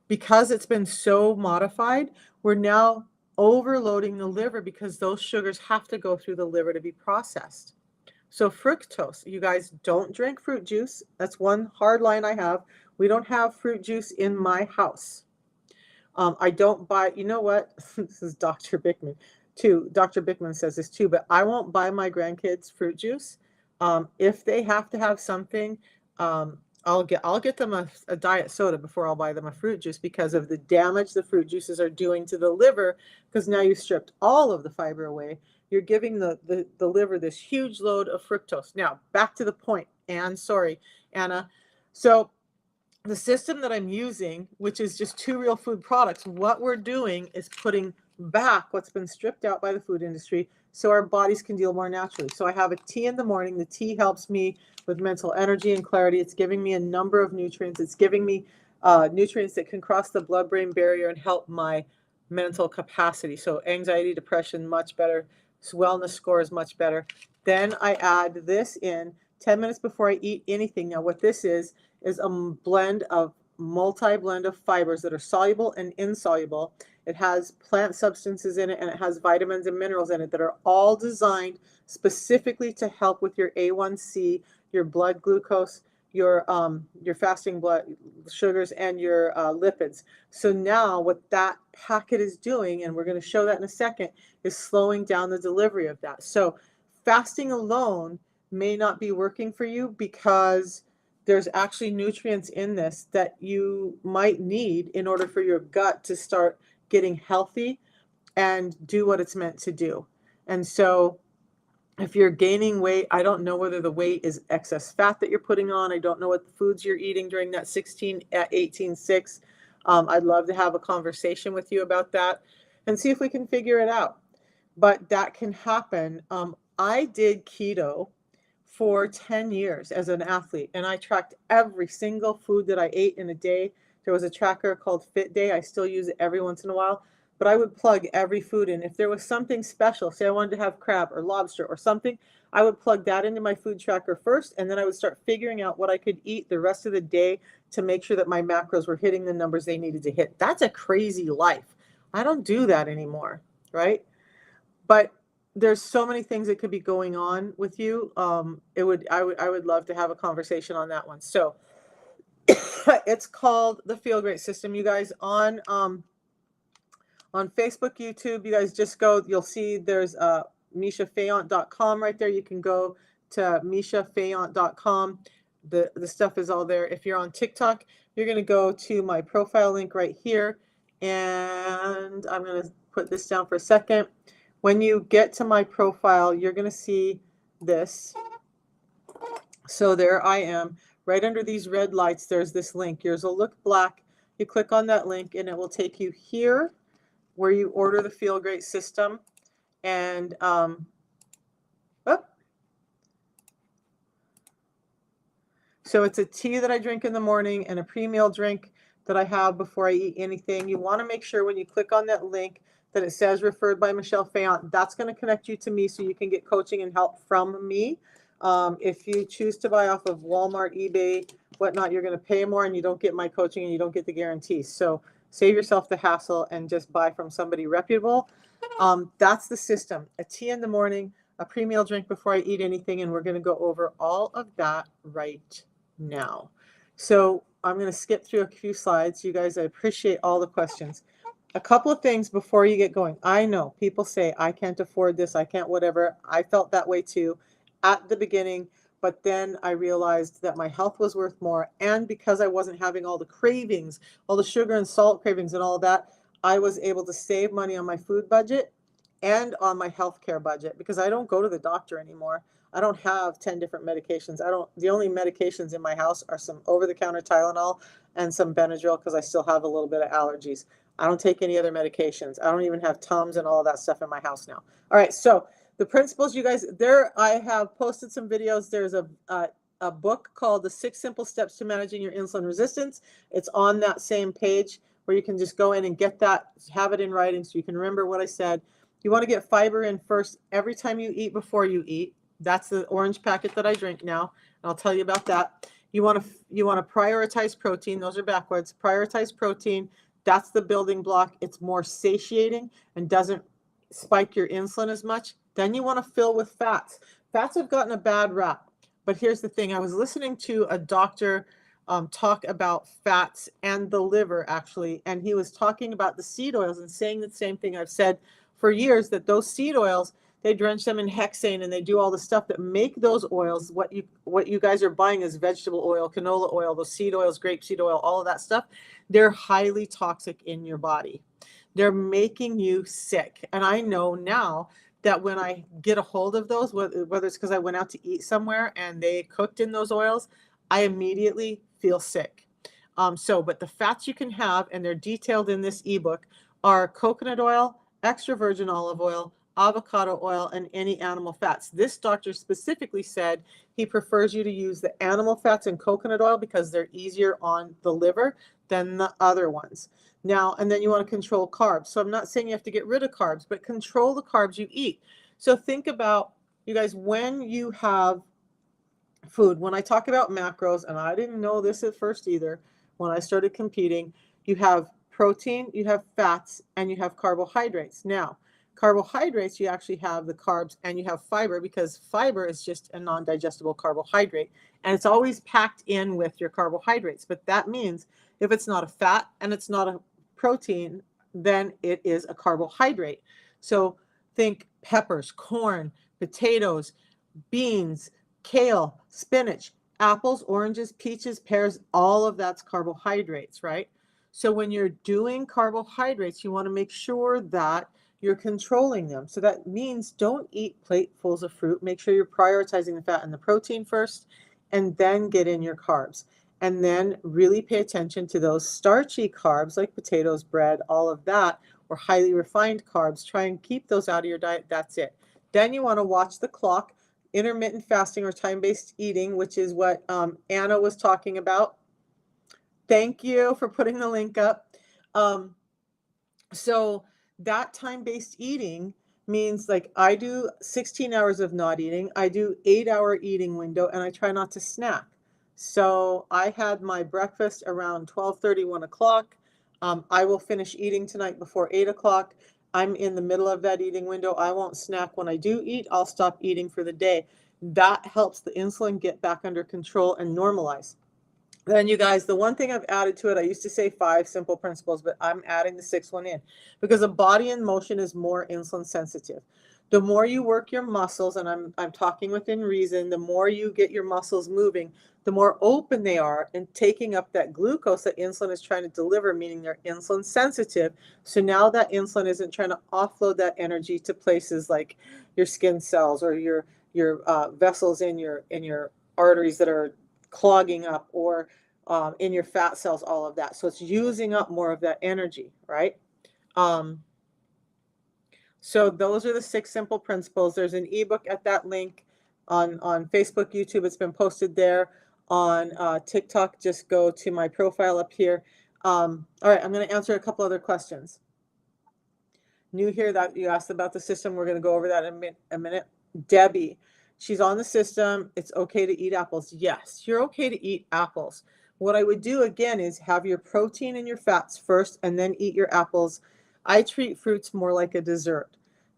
because it's been so modified, we're now overloading the liver because those sugars have to go through the liver to be processed. So fructose, you guys don't drink fruit juice. That's one hard line I have. We don't have fruit juice in my house. I don't buy, you know what? This is Dr. Bickman too. Dr. Bickman says this too, but I won't buy my grandkids fruit juice. If they have to have something, I'll get them a diet soda before I'll buy them a fruit juice because of the damage the fruit juices are doing to the liver, because now you stripped all of the fiber away. You're giving the liver this huge load of fructose. Now, back to the point, sorry, Anna. So the system that I'm using, which is just 2 real food products, what we're doing is putting back what's been stripped out by the food industry so our bodies can deal more naturally. So I have a tea in the morning. The tea helps me with mental energy and clarity. It's giving me a number of nutrients. It's giving me nutrients that can cross the blood-brain barrier and help my mental capacity. So anxiety, depression, much better. Wellness score is much better. Then I add this in 10 minutes before I eat anything. Now what this is a multi-blend of fibers that are soluble and insoluble. It has plant substances in it, and it has vitamins and minerals in it that are all designed specifically to help with your A1C, your blood glucose, your fasting blood sugars, and your lipids. So now what that packet is doing, and we're going to show that in a second, is slowing down the delivery of that. So fasting alone may not be working for you because there's actually nutrients in this that you might need in order for your gut to start getting healthy and do what it's meant to do. And so if you're gaining weight, I don't know whether the weight is excess fat that you're putting on. I don't know what foods you're eating during that 16 at 18-6. I'd love to have a conversation with you about that and see if we can figure it out. But that can happen. I did keto for 10 years as an athlete, and I tracked every single food that I ate in a day. There was a tracker called Fit Day. I still use it every once in a while, but I would plug every food in. If there was something special, say I wanted to have crab or lobster or something, I would plug that into my food tracker first, and then I would start figuring out what I could eat the rest of the day to make sure that my macros were hitting the numbers they needed to hit. That's a crazy life. I don't do that anymore, right? But there's so many things that could be going on with you. I would love to have a conversation on that one. So it's called the Feel Great System, you guys. On Facebook, YouTube, you guys just go, you'll see there's MishaFayant.com right there. You can go to MishaFayant.com. The stuff is all there. If you're on TikTok, you're going to go to my profile link right here. And I'm going to put this down for a second. When you get to my profile, you're going to see this. So there I am. Right under these red lights, there's this link. Yours will look black. You click on that link, and it will take you here where you order the Feel Great System. And so it's a tea that I drink in the morning and a pre-meal drink that I have before I eat anything. You want to make sure when you click on that link that it says referred by Michelle Fayant. That's going to connect you to me so you can get coaching and help from me. If you choose to buy off of Walmart, eBay, whatnot, you're going to pay more and you don't get my coaching and you don't get the guarantees. So save yourself the hassle and just buy from somebody reputable. That's the system. A tea in the morning, a pre-meal drink before I eat anything, and we're going to go over all of that right now. So I'm going to skip through a few slides. You guys, I appreciate all the questions. A couple of things before you get going. I know people say, I can't afford this, I can't whatever. I felt that way too at the beginning, but then I realized that my health was worth more. And because I wasn't having all the cravings, all the sugar and salt cravings and all of that, I was able to save money on my food budget and on my healthcare budget because I don't go to the doctor anymore. I don't have 10 different medications. The only medications in my house are some over-the-counter Tylenol and some Benadryl because I still have a little bit of allergies. I don't take any other medications. I don't even have Tums and all that stuff in my house now. All right, so the principles, you guys, there I have posted some videos. There's a book called The 6 Simple Steps to Managing Your Insulin Resistance. It's on that same page where you can just go in and get that, have it in writing so you can remember what I said. You want to get fiber in first every time you eat before you eat. That's the orange packet that I drink now, and I'll tell you about that. You want to prioritize protein. Those are backwards. Prioritize protein. That's the building block. It's more satiating and doesn't spike your insulin as much. Then you want to fill with fats. Fats have gotten a bad rap, but here's the thing. I was listening to a doctor talk about fats and the liver, actually, and he was talking about the seed oils and saying the same thing I've said for years, that those seed oils, they drench them in hexane and they do all the stuff that make those oils. What you guys are buying is vegetable oil, canola oil, those seed oils, grapeseed oil, all of that stuff. They're highly toxic in your body. They're making you sick. And I know now that when I get a hold of those, whether it's because I went out to eat somewhere and they cooked in those oils, I immediately feel sick. But the fats you can have, and they're detailed in this ebook, are coconut oil, extra virgin olive oil, avocado oil, and any animal fats. This doctor specifically said he prefers you to use the animal fats and coconut oil because they're easier on the liver than the other ones. Now, and then you want to control carbs. So I'm not saying you have to get rid of carbs, but control the carbs you eat. So think about, you guys, when you have food, when I talk about macros, and I didn't know this at first either, when I started competing, you have protein, you have fats, and you have carbohydrates. Now, carbohydrates, you actually have the carbs and you have fiber, because fiber is just a non-digestible carbohydrate, and it's always packed in with your carbohydrates. But that means if it's not a fat and it's not a protein, then it is a carbohydrate. So think peppers, corn, potatoes, beans, kale, spinach, apples, oranges, peaches, pears, all of that's carbohydrates, right? So when you're doing carbohydrates, you want to make sure that you're controlling them. So that means don't eat platefuls of fruit. Make sure you're prioritizing the fat and the protein first, and then get in your carbs. And then really pay attention to those starchy carbs like potatoes, bread, all of that, or highly refined carbs. Try and keep those out of your diet. That's it. Then you want to watch the clock. Intermittent fasting or time-based eating, which is what Anna was talking about. Thank you for putting the link up. So that time-based eating means, like, I do 16 hours of not eating. I do 8-hour eating window, and I try not to snack. So I had my breakfast around 12:30, 1 o'clock. I will finish eating tonight before 8 o'clock. I'm in the middle of that eating window. I won't snack when I do eat. I'll stop eating for the day. That helps the insulin get back under control and normalize. Then, you guys, the one thing I've added to it, I used to say 5 simple principles, but I'm adding the 6th one in, because a body in motion is more insulin sensitive. The more you work your muscles, and I'm talking within reason, the more you get your muscles moving, the more open they are in taking up that glucose that insulin is trying to deliver, meaning they're insulin sensitive. So now that insulin isn't trying to offload that energy to places like your skin cells or your vessels in your arteries that are clogging up, or in your fat cells, all of that. So it's using up more of that energy, right? So those are the 6 simple principles. There's an ebook at that link on Facebook, YouTube. It's been posted there. On TikTok, just go to my profile up here. All right, I'm going to answer a couple other questions. New here that you asked about the system. We're going to go over that in a minute. Debbie, she's on the system. It's okay to eat apples. Yes, you're okay to eat apples. What I would do again is have your protein and your fats first, and then eat your apples. I treat fruits more like a dessert.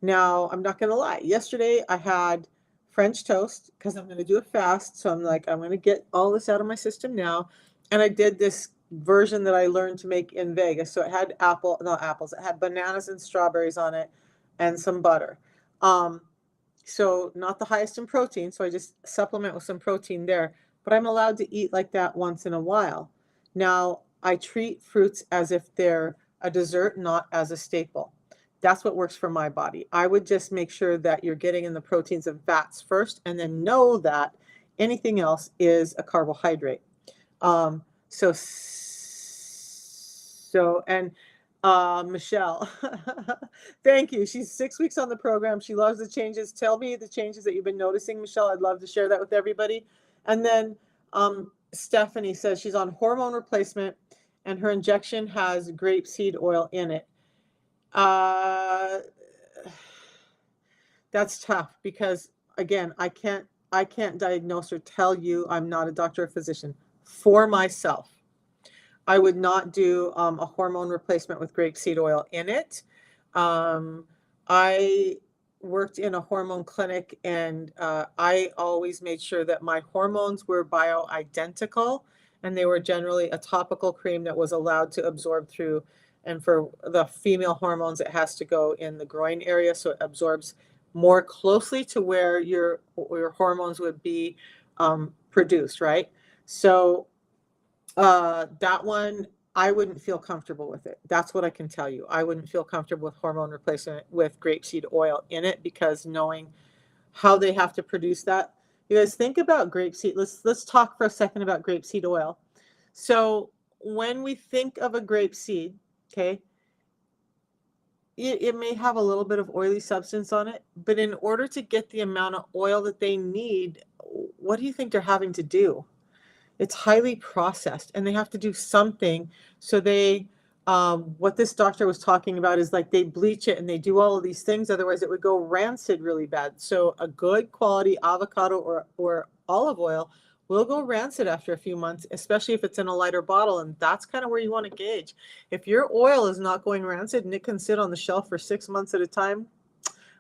Now, I'm not going to lie. Yesterday, I had French toast because I'm going to do a fast. So I'm like, I'm going to get all this out of my system now. And I did this version that I learned to make in Vegas. So it had not apples, it had bananas and strawberries on it and some butter. So not the highest in protein. So I just supplement with some protein there, but I'm allowed to eat like that once in a while. Now, I treat fruits as if they're a dessert, not as a staple. That's what works for my body. I would just make sure that you're getting in the proteins and fats first, and then know that anything else is a carbohydrate. So and Michelle, thank you. She's 6 weeks on the program. She loves the changes. Tell me the changes that you've been noticing, Michelle. I'd love to share that with everybody. And then Stephanie says she's on hormone replacement and her injection has grapeseed oil in it. That's tough because, again, I can't diagnose or tell you. I'm not a doctor or physician. For myself, I would not do a hormone replacement with grapeseed oil in it. I worked in a hormone clinic, and I always made sure that my hormones were bioidentical, and they were generally a topical cream that was allowed to absorb through. And for the female hormones, it has to go in the groin area, so it absorbs more closely to where your hormones would be produced, right? So that one, I wouldn't feel comfortable with it. That's what I can tell you. I wouldn't feel comfortable with hormone replacement with grapeseed oil in it, because knowing how they have to produce that. You guys think about grapeseed. Let's talk for a second about grapeseed oil. So when we think of a grapeseed, okay, it may have a little bit of oily substance on it, but in order to get the amount of oil that they need, what do you think they're having to do? It's highly processed, and they have to do something. So they, what this doctor was talking about is like they bleach it and they do all of these things. Otherwise, it would go rancid really bad. So a good quality avocado or olive oil will go rancid after a few months, especially if it's in a lighter bottle. And that's kind of where you want to gauge. If your oil is not going rancid and it can sit on the shelf for 6 months at a time,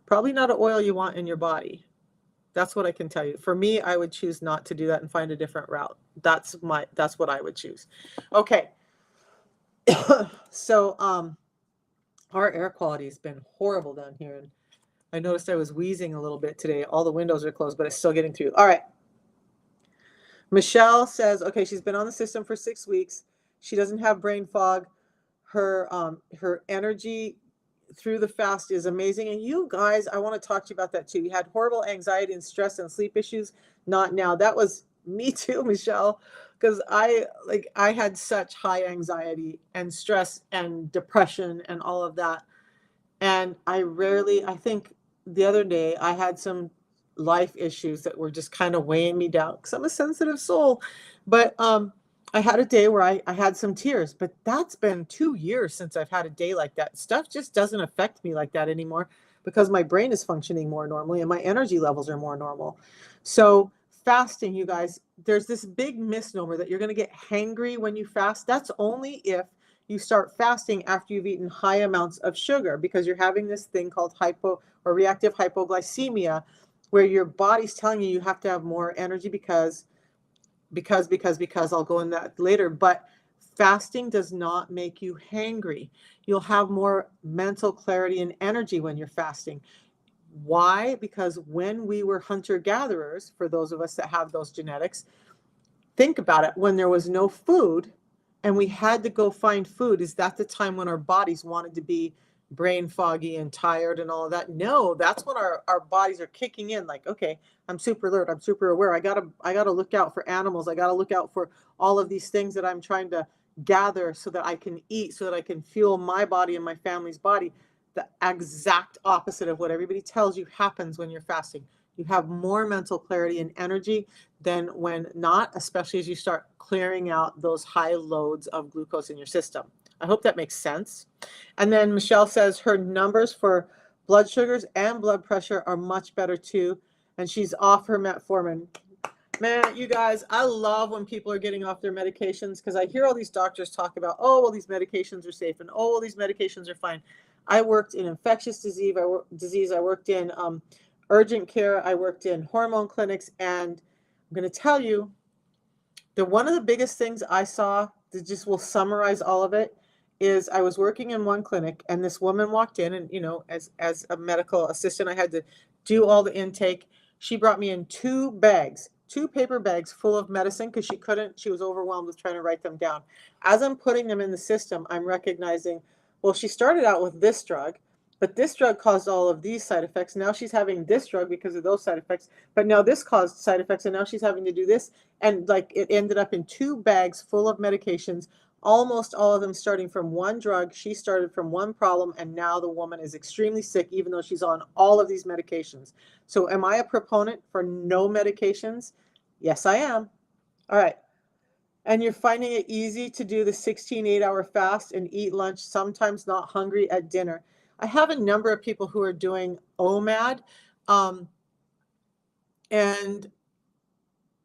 probably not an oil you want in your body. That's what I can tell you. For me, I would choose not to do that and find a different route. That's what I would choose. Okay. So our air quality has been horrible down here, and I noticed I was wheezing a little bit today. All the windows are closed, but it's still getting through. All right. Michelle says, okay, she's been on the system for 6 weeks. She doesn't have brain fog. Her energy through the fast is amazing. And you guys, I want to talk to you about that too. You had horrible anxiety and stress and sleep issues. Not now. That was me too, Michelle, because I had such high anxiety and stress and depression and all of that. And I think the other day I had some life issues that were just kind of weighing me down because I'm a sensitive soul. But I had a day where I had some tears, but that's been 2 years since I've had a day like that. Stuff just doesn't affect me like that anymore because my brain is functioning more normally and my energy levels are more normal. So fasting, you guys, there's this big misnomer that you're going to get hangry when you fast. That's only if you start fasting after you've eaten high amounts of sugar, because you're having this thing called hypo or reactive hypoglycemia, where your body's telling you have to have more energy because I'll go in that later. But fasting does not make you hangry. You'll have more mental clarity and energy when you're fasting. Why? Because when we were hunter-gatherers, for those of us that have those genetics, think about it. When there was no food and we had to go find food, is that the time when our bodies wanted to be brain foggy and tired and all of that? No, that's when our bodies are kicking in like, okay, I'm super alert, I'm super aware. I gotta look out for animals. I gotta look out for all of these things that I'm trying to gather so that I can eat, so that I can fuel my body and my family's body. The exact opposite of what everybody tells you happens when you're fasting. You have more mental clarity and energy than when not, especially as you start clearing out those high loads of glucose in your system. I hope that makes sense. And then Michelle says her numbers for blood sugars and blood pressure are much better too. And she's off her metformin. Man, you guys, I love when people are getting off their medications, because I hear all these doctors talk about, oh, well, these medications are safe, and oh, well, these medications are fine. I worked in infectious disease. I worked in urgent care. I worked in hormone clinics. And I'm going to tell you that one of the biggest things I saw that just will summarize all of it is I was working in one clinic, and this woman walked in, and, as a medical assistant, I had to do all the intake. She brought me in 2 paper bags full of medicine, because she was overwhelmed with trying to write them down. As I'm putting them in the system, I'm recognizing, well, she started out with this drug, but this drug caused all of these side effects. Now she's having this drug because of those side effects, but now this caused side effects, and now she's having to do this. And like, it ended up in 2 bags full of medications, almost all of them starting from one drug. She started from one problem, and now the woman is extremely sick, even though she's on all of these medications. So am I a proponent for no medications? Yes, I am. All right. And you're finding it easy to do the 16 8-hour fast and eat lunch, sometimes not hungry at dinner. I have a number of people who are doing OMAD, and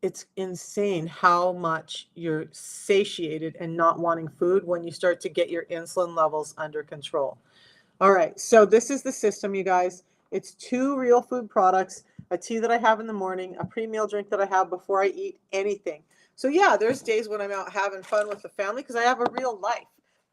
it's insane how much you're satiated and not wanting food when you start to get your insulin levels under control. All right, so this is the system, you guys. It's 2 real food products, a tea that I have in the morning, a pre-meal drink that I have before I eat anything. So yeah, there's days when I'm out having fun with the family because I have a real life.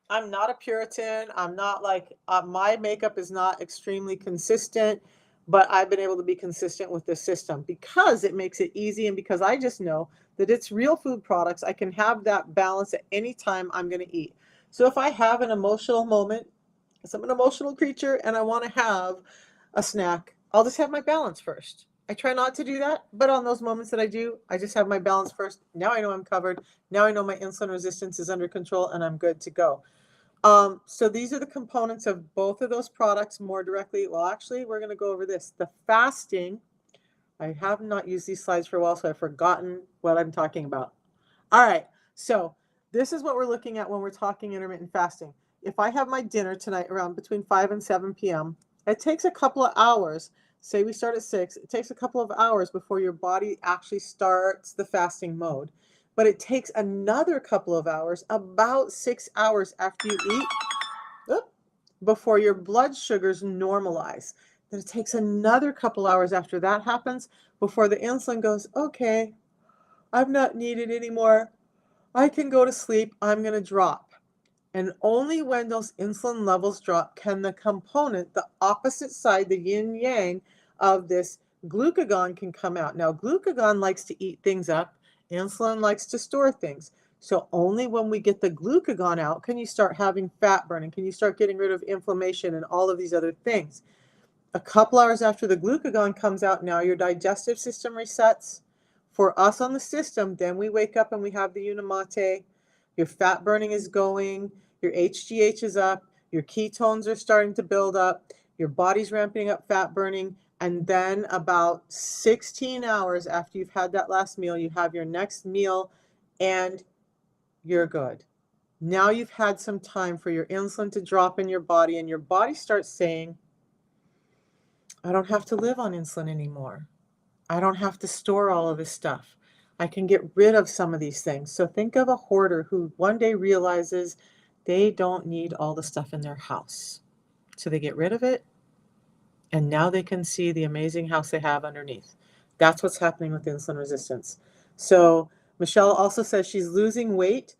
I'm not a Puritan. I'm not like, my makeup is not extremely consistent, but I've been able to be consistent with this system because it makes it easy, and because I just know that it's real food products. I can have that balance at any time I'm going to eat. So if I have an emotional moment, because I'm an emotional creature and I want to have a snack, I'll just have my balance first. I try not to do that, but on those moments that I do, I just have my balance first. Now I know I'm covered. Now I know my insulin resistance is under control and I'm good to go. So these are the components of both of those products more directly. Well, actually, we're going to go over this. The fasting, I have not used these slides for a while, so I've forgotten what I'm talking about. All right, so this is what we're looking at when we're talking intermittent fasting. If I have my dinner tonight around between 5 and 7 p.m., it takes a couple of hours. Say we start at 6, it takes a couple of hours before your body actually starts the fasting mode. But it takes another couple of hours, about 6 hours after you eat, before your blood sugars normalize. Then it takes another couple hours after that happens before the insulin goes, okay, I'm not needed anymore. I can go to sleep. I'm going to drop. And only when those insulin levels drop can the component, the opposite side, the yin yang of this glucagon can come out. Now, glucagon likes to eat things up. Insulin likes to store things. So only when we get the glucagon out can you start having fat burning, can you start getting rid of inflammation and all of these other things. A couple hours after the glucagon comes out, now your digestive system resets. For us on the system, then we wake up and we have the Unimate. Your fat burning is going, your HGH is up, your ketones are starting to build up, your body's ramping up fat burning, and then about 16 hours after you've had that last meal, you have your next meal and you're good. Now you've had some time for your insulin to drop in your body, and your body starts saying, I don't have to live on insulin anymore. I don't have to store all of this stuff. I can get rid of some of these things. So think of a hoarder who one day realizes they don't need all the stuff in their house. So they get rid of it, and now they can see the amazing house they have underneath. That's what's happening with insulin resistance. So Michelle also says she's losing weight,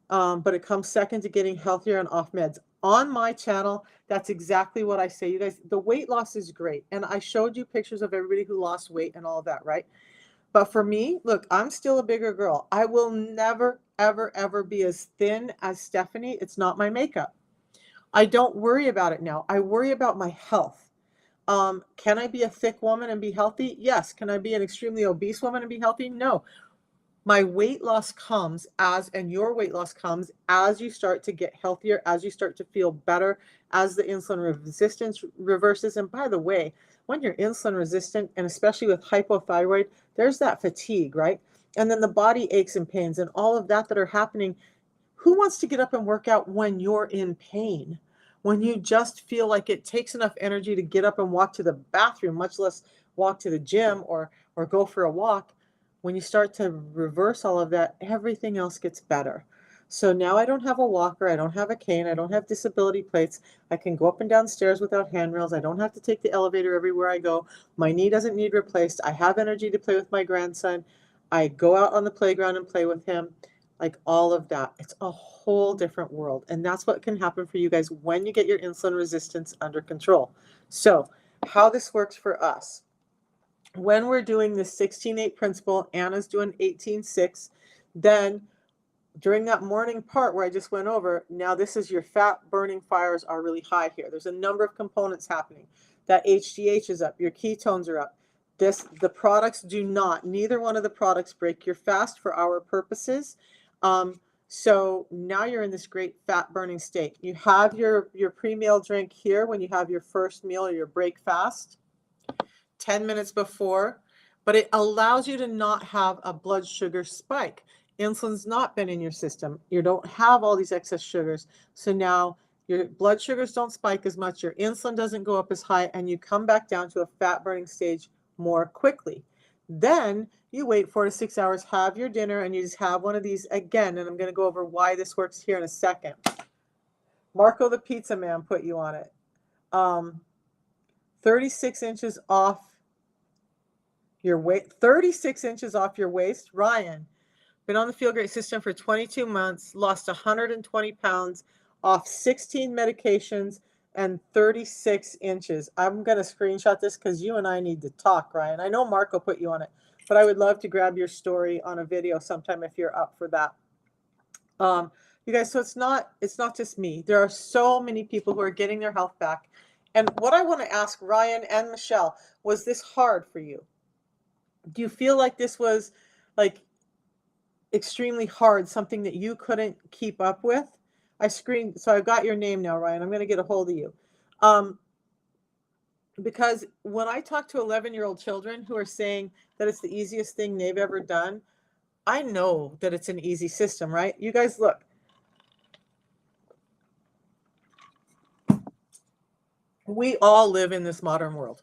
but it comes second to getting healthier and off meds. On my channel, that's exactly what I say. You guys, the weight loss is great. And I showed you pictures of everybody who lost weight and all of that, right? But for me, look, I'm still a bigger girl. I will never, ever, ever be as thin as Stephanie. It's not my makeup. I don't worry about it now. I worry about my health. Can I be a thick woman and be healthy? Yes. Can I be an extremely obese woman and be healthy? No. My weight loss comes and your weight loss comes as you start to get healthier, as you start to feel better, as the insulin resistance reverses. And by the way, when you're insulin resistant, and especially with hypothyroid, there's that fatigue, right? And then the body aches and pains and all of that are happening. Who wants to get up and work out when you're in pain? When you just feel like it takes enough energy to get up and walk to the bathroom, much less walk to the gym or go for a walk. When you start to reverse all of that, everything else gets better. So now I don't have a walker, I don't have a cane, I don't have disability plates. I can go up and down stairs without handrails. I don't have to take the elevator everywhere I go. My knee doesn't need replaced. I have energy to play with my grandson. I go out on the playground and play with him. Like all of that. It's a whole different world. And that's what can happen for you guys when you get your insulin resistance under control. So how this works for us. When we're doing the 16-8 principle, Anna's doing 18-6, then during that morning part where I just went over, now this is your fat burning fires are really high here. There's a number of components happening. That HGH is up, your ketones are up. The products do not, neither one of the products break your fast for our purposes. So now you're in this great fat burning state. You have your pre-meal drink here when you have your first meal or your break fast. 10 minutes before, but it allows you to not have a blood sugar spike. Insulin's not been in your system. You don't have all these excess sugars. So now your blood sugars don't spike as much, your insulin doesn't go up as high, and you come back down to a fat burning stage more quickly. Then you wait 4 to 6 hours, have your dinner, and you just have one of these again. And I'm going to go over why this works here in a second. Marco the Pizza Man put you on it. 36 inches off your weight, 36 inches off your waist. Ryan, been on the Feel Great system for 22 months, lost 120 pounds off 16 medications and 36 inches. I'm going to screenshot this because you and I need to talk, Ryan. I know Marco put you on it, but I would love to grab your story on a video sometime if you're up for that. You guys, so it's not just me. There are so many people who are getting their health back. And what I want to ask Ryan and Michelle, was this hard for you? Do you feel like this was like extremely hard, something that you couldn't keep up with? so I've got your name now, Ryan. I'm going to get a hold of you. Um, because when I talk to 11-year-old children who are saying that it's the easiest thing they've ever done, I know that it's an easy system, right? You guys, look. We all live in this modern world.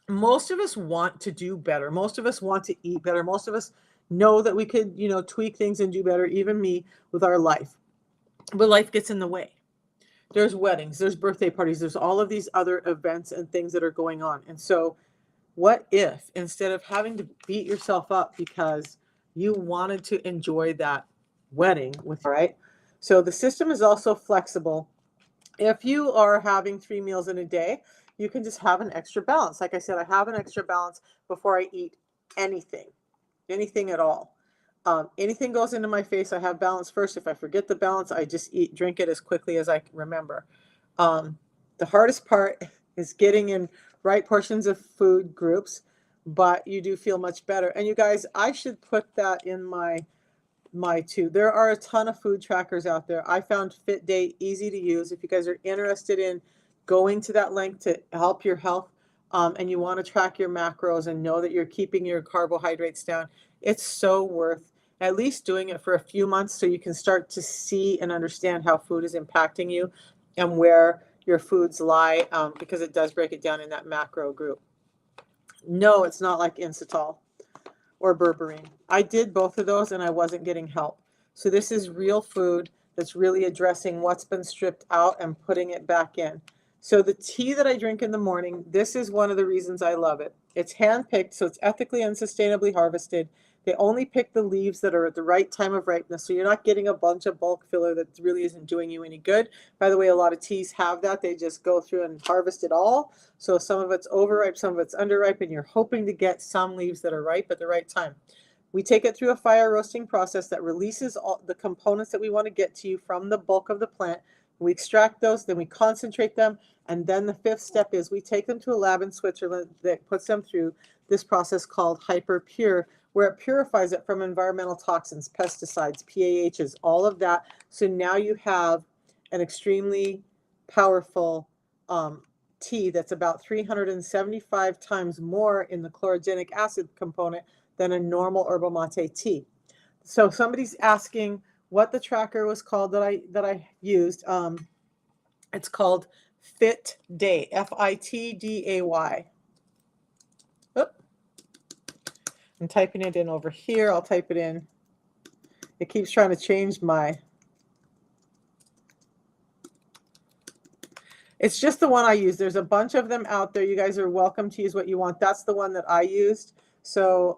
Most of us want to do better. Most of us want to eat better. Most of us know that we could, tweak things and do better, even me, with our life. But life gets in the way. There's weddings, there's birthday parties, there's all of these other events and things that are going on. And so, what if instead of having to beat yourself up because you wanted to enjoy that wedding with, all right? So, the system is also flexible. If you are having 3 meals in a day, you can just have an extra balance. Like I said, I have an extra balance before I eat anything at all. Anything goes into my face, I have balance first. If I forget the balance, I just drink it as quickly as I remember. The hardest part is getting in right portions of food groups, but you do feel much better. And you guys, I should put that in my too. There are a ton of food trackers out there. I found Fit Day easy to use. If you guys are interested in going to that length to help your health, and you want to track your macros and know that you're keeping your carbohydrates down, it's so worth at least doing it for a few months so you can start to see and understand how food is impacting you and where your foods lie, because it does break it down in that macro group. No, it's not like Instatol or berberine. I did both of those and I wasn't getting help. So this is real food that's really addressing what's been stripped out and putting it back in. So the tea that I drink in the morning, this is one of the reasons I love it. It's hand-picked, so it's ethically and sustainably harvested. They only pick the leaves that are at the right time of ripeness, so you're not getting a bunch of bulk filler that really isn't doing you any good. By the way, a lot of teas have that. They just go through and harvest it all. So some of it's overripe, some of it's underripe, and you're hoping to get some leaves that are ripe at the right time. We take it through a fire roasting process that releases all the components that we want to get to you from the bulk of the plant. We extract those, then we concentrate them, and then the fifth step is we take them to a lab in Switzerland that puts them through this process called hyperpure, where it purifies it from environmental toxins, pesticides, PAHs, all of that. So now you have an extremely powerful tea that's about 375 times more in the chlorogenic acid component than a normal herbal mate tea. So somebody's asking what the tracker was called that I used. It's called Fit Day, FITDAY. I'm typing it in over here. I'll type it in. It keeps trying to change my. It's just the one I use. There's a bunch of them out there. You guys are welcome to use what you want. That's the one that I used. So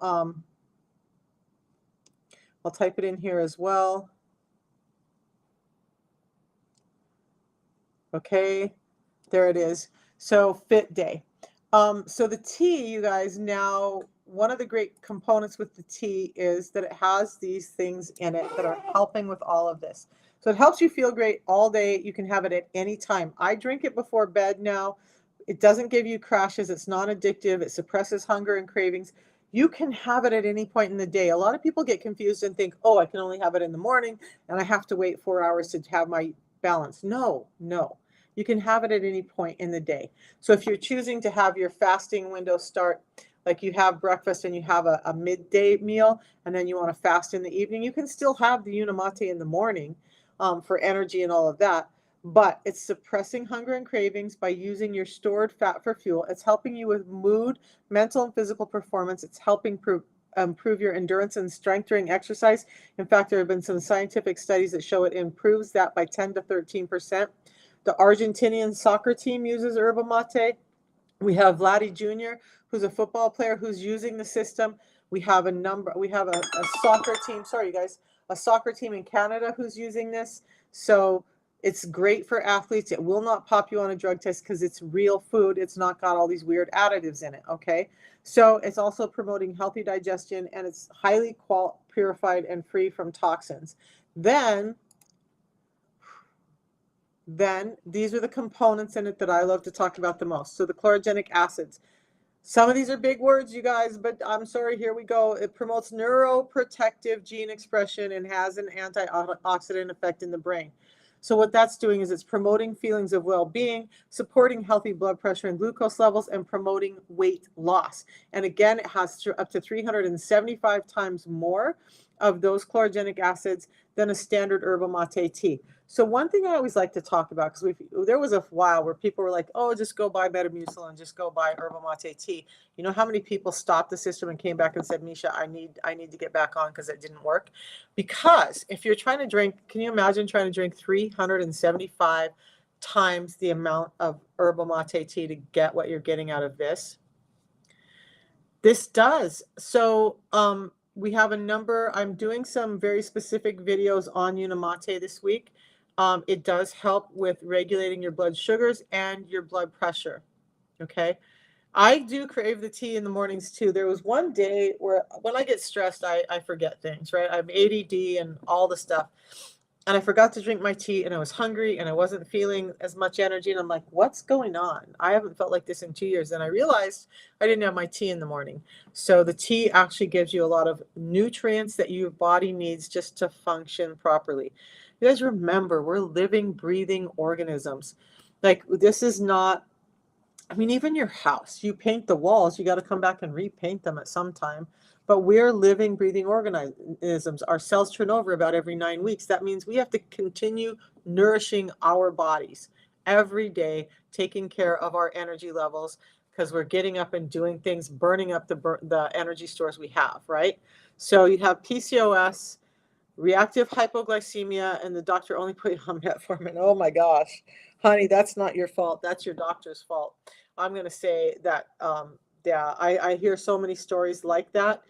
I'll type it in here as well. Okay, there it is. So Fit Day. So the tea, you guys, now one of the great components with the tea is that it has these things in it that are helping with all of this. So it helps you feel great all day. You can have it at any time. I drink it before bed now. It doesn't give you crashes. It's non-addictive. It suppresses hunger and cravings. You can have it at any point in the day. A lot of people get confused and think, oh, I can only have it in the morning and I have to wait 4 hours to have my balance. No, no. You can have it at any point in the day. So if you're choosing to have your fasting window start, like you have breakfast and you have a midday meal, and then you want to fast in the evening, you can still have the Unimate in the morning for energy and all of that. But it's suppressing hunger and cravings by using your stored fat for fuel. It's helping you with mood, mental and physical performance. It's helping improve your endurance and strength during exercise. In fact, there have been some scientific studies that show it improves that by 10 to 13%. The Argentinian soccer team uses yerba mate. We have Vladdy Jr., who's a football player who's using the system. We have a soccer team, sorry you guys, a soccer team in Canada who's using this. So it's great for athletes. It will not pop you on a drug test because it's real food. It's not got all these weird additives in it, okay? So it's also promoting healthy digestion, and it's highly purified and free from toxins. Then these are the components in it that I love to talk about the most. So the chlorogenic acids. Some of these are big words, you guys, but I'm sorry, here we go. It promotes neuroprotective gene expression and has an antioxidant effect in the brain. So what that's doing is it's promoting feelings of well-being, supporting healthy blood pressure and glucose levels, and promoting weight loss. And again, it has up to 375 times more of those chlorogenic acids than a standard herbal mate tea. So one thing I always like to talk about, because there was a while where people were like, oh, just go buy Metamucil, just go buy herbal mate tea. You know how many people stopped the system and came back and said, Misha, I need to get back on because it didn't work? Because if you're trying to drink, can you imagine trying to drink 375 times the amount of herbal mate tea to get what you're getting out of this? This does. So we have a number. I'm doing some very specific videos on Unimate this week. It does help with regulating your blood sugars and your blood pressure. Okay. I do crave the tea in the mornings too. There was one day where when I get stressed, I forget things, right? I'm ADD and all the stuff. And I forgot to drink my tea and I was hungry and I wasn't feeling as much energy. And I'm like, what's going on? I haven't felt like this in 2 years. And I realized I didn't have my tea in the morning. So the tea actually gives you a lot of nutrients that your body needs just to function properly. You guys remember, we're living, breathing organisms. Like this is not, I mean, even your house, you paint the walls, you got to come back and repaint them at some time. But we're living, breathing organisms. Our cells turn over about every 9 weeks. That means we have to continue nourishing our bodies every day, taking care of our energy levels because we're getting up and doing things, burning up the energy stores we have, right? So you have PCOS, reactive hypoglycemia, and the doctor only put you on metformin. Oh my gosh, honey, that's not your fault. That's your doctor's fault. I'm going to say that, yeah, I hear so many stories like that.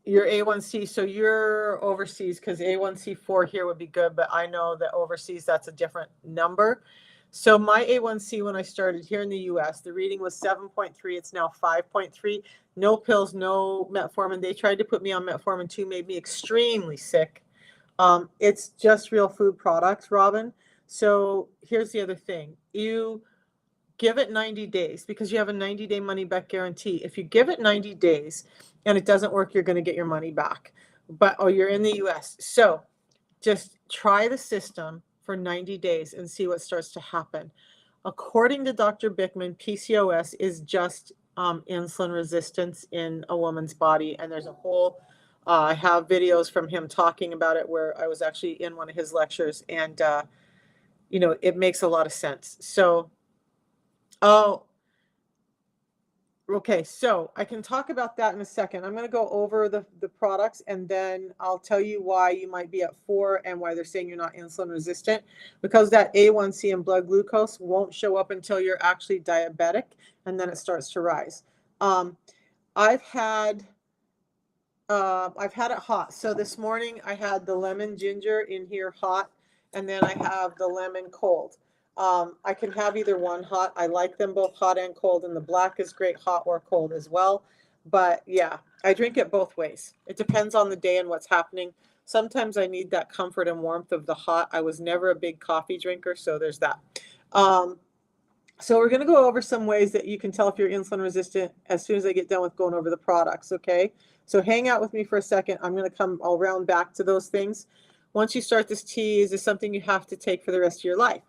Your A1C, so you're overseas because A1C4 here would be good, but I know that overseas that's a different number. So my A1C when I started here in the US, the reading was 7.3. It's now 5.3. No pills, no metformin. They tried to put me on metformin too, made me extremely sick. It's just real food products, Robin. So here's the other thing. You give it 90 days because you have a 90-day money back guarantee. If you give it 90 days and it doesn't work, you're going to get your money back. But you're in the US. So just try the system for 90 days and see what starts to happen. According to Dr. Bickman, PCOS is just insulin resistance in a woman's body. And there's a whole, I have videos from him talking about it where I was actually in one of his lectures and, you know, it makes a lot of sense. So, oh, okay, so I can talk about that in a second. I'm going to go over the products and then I'll tell you why you might be at 4 and why they're saying you're not insulin resistant, because that A1C and blood glucose won't show up until you're actually diabetic and then it starts to rise. I've had it hot. So this morning I had the lemon ginger in here hot and then I have the lemon cold. I can have either one hot. I like them both hot and cold, and the black is great hot or cold as well. But yeah, I drink it both ways. It depends on the day and what's happening. Sometimes I need that comfort and warmth of the hot. I was never a big coffee drinker, so there's that. So we're going to go over some ways that you can tell if you're insulin resistant as soon as I get done with going over the products, okay? So hang out with me for a second. I'm going to come all round back to those things. Once you start this tea, is this something you have to take for the rest of your life?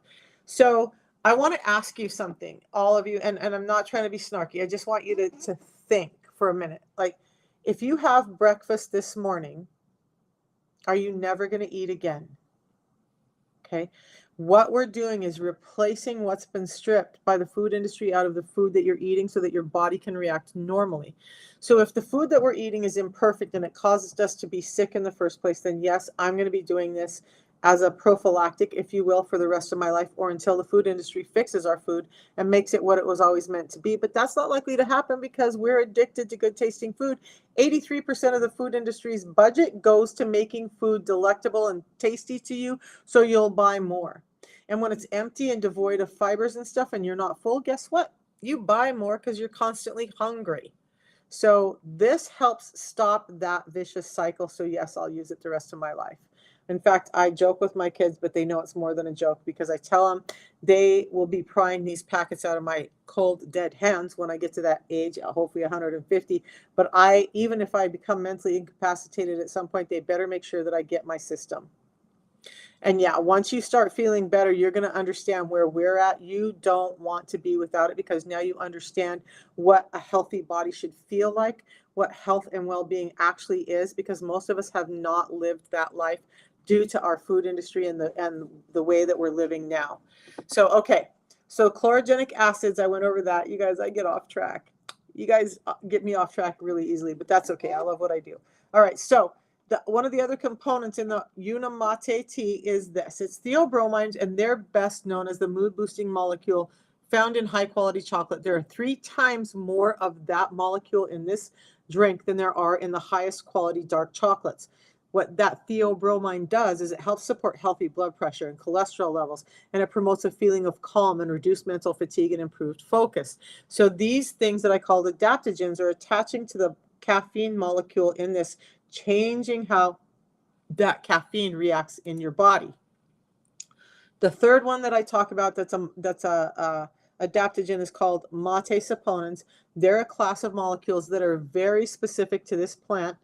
So I want to ask you something, all of you, and I'm not trying to be snarky. I just want you to think for a minute. Like, if you have breakfast this morning, are you never going to eat again? Okay. What we're doing is replacing what's been stripped by the food industry out of the food that you're eating so that your body can react normally. So if the food that we're eating is imperfect and it causes us to be sick in the first place, then yes, I'm going to be doing this as a prophylactic, if you will, for the rest of my life, or until the food industry fixes our food and makes it what it was always meant to be. But that's not likely to happen because we're addicted to good tasting food. 83% of the food industry's budget goes to making food delectable and tasty to you, so you'll buy more. And when it's empty and devoid of fibers and stuff and you're not full, guess what? You buy more because you're constantly hungry. So this helps stop that vicious cycle. So yes, I'll use it the rest of my life. In fact, I joke with my kids, but they know it's more than a joke because I tell them they will be prying these packets out of my cold, dead hands when I get to that age, hopefully 150. But even if I become mentally incapacitated at some point, they better make sure that I get my system. And yeah, once you start feeling better, you're going to understand where we're at. You don't want to be without it because now you understand what a healthy body should feel like, what health and well-being actually is, because most of us have not lived that life due to our food industry and the way that we're living now. So, okay. So chlorogenic acids, I went over that. You guys, I get off track. You guys get me off track really easily, but that's okay. I love what I do. All right. So one of the other components in the Unamate tea is this. It's theobromines, and they're best known as the mood-boosting molecule found in high-quality chocolate. There are 3 times more of that molecule in this drink than there are in the highest quality dark chocolates. What that theobromine does is it helps support healthy blood pressure and cholesterol levels, and it promotes a feeling of calm and reduced mental fatigue and improved focus. So these things that I call adaptogens are attaching to the caffeine molecule in this, changing how that caffeine reacts in your body. The third one that I talk about that's a adaptogen is called mate saponins. They're a class of molecules that are very specific to this plant.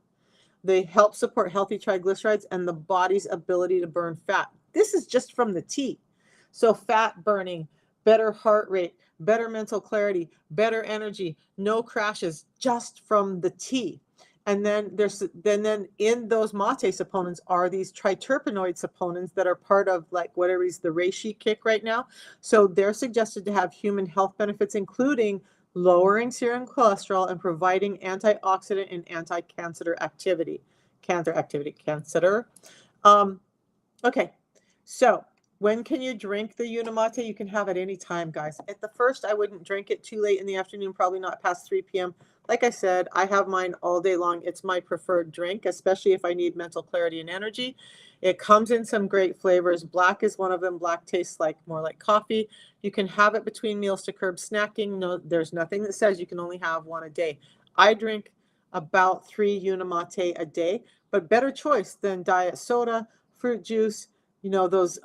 They help support healthy triglycerides and the body's ability to burn fat. This is just from the tea. So fat burning, better heart rate, better mental clarity, better energy, no crashes, just from the tea. And then then in those mate saponins are these triterpenoid saponins that are part of like whatever is the reishi kick right now. So they're suggested to have human health benefits, including lowering serum cholesterol and providing antioxidant and anti-cancer activity. Cancer. Okay, so when can you drink the Unamate? You can have it any time, guys. At the first, I wouldn't drink it too late in the afternoon, probably not past 3 p.m. Like I said, I have mine all day long. It's my preferred drink, especially if I need mental clarity and energy. It comes in some great flavors. Black is one of them. Black tastes like more like coffee. You can have it between meals to curb snacking. No, there's nothing that says you can only have one a day. I drink about 3 Unamate a day, but better choice than diet soda, fruit juice, those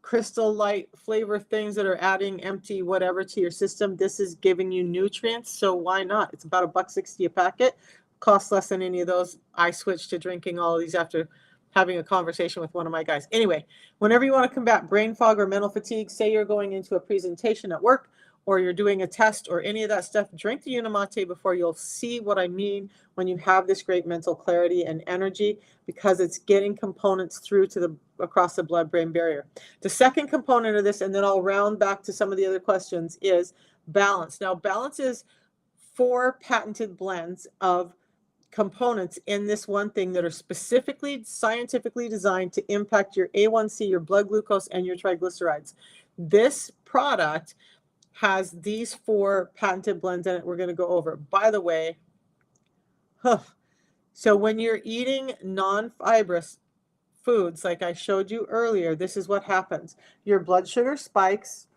crystal light flavor things that are adding empty whatever to your system. This is giving you nutrients, so why not? It's about $1.60 a packet, costs less than any of those. I switched to drinking all of these after having a conversation with one of my guys. Anyway, whenever you want to combat brain fog or mental fatigue, say you're going into a presentation at work or you're doing a test or any of that stuff, drink the Unamate before. You'll see what I mean when you have this great mental clarity and energy, because it's getting components through to across the blood-brain barrier. The second component of this, and then I'll round back to some of the other questions, is balance. Now, balance is 4 patented blends of components in this one thing that are specifically scientifically designed to impact your A1C, your blood glucose, and your triglycerides. This product has these 4 patented blends in it we're going to go over. By the way, so when you're eating non-fibrous foods, like I showed you earlier, this is what happens. Your blood sugar spikes,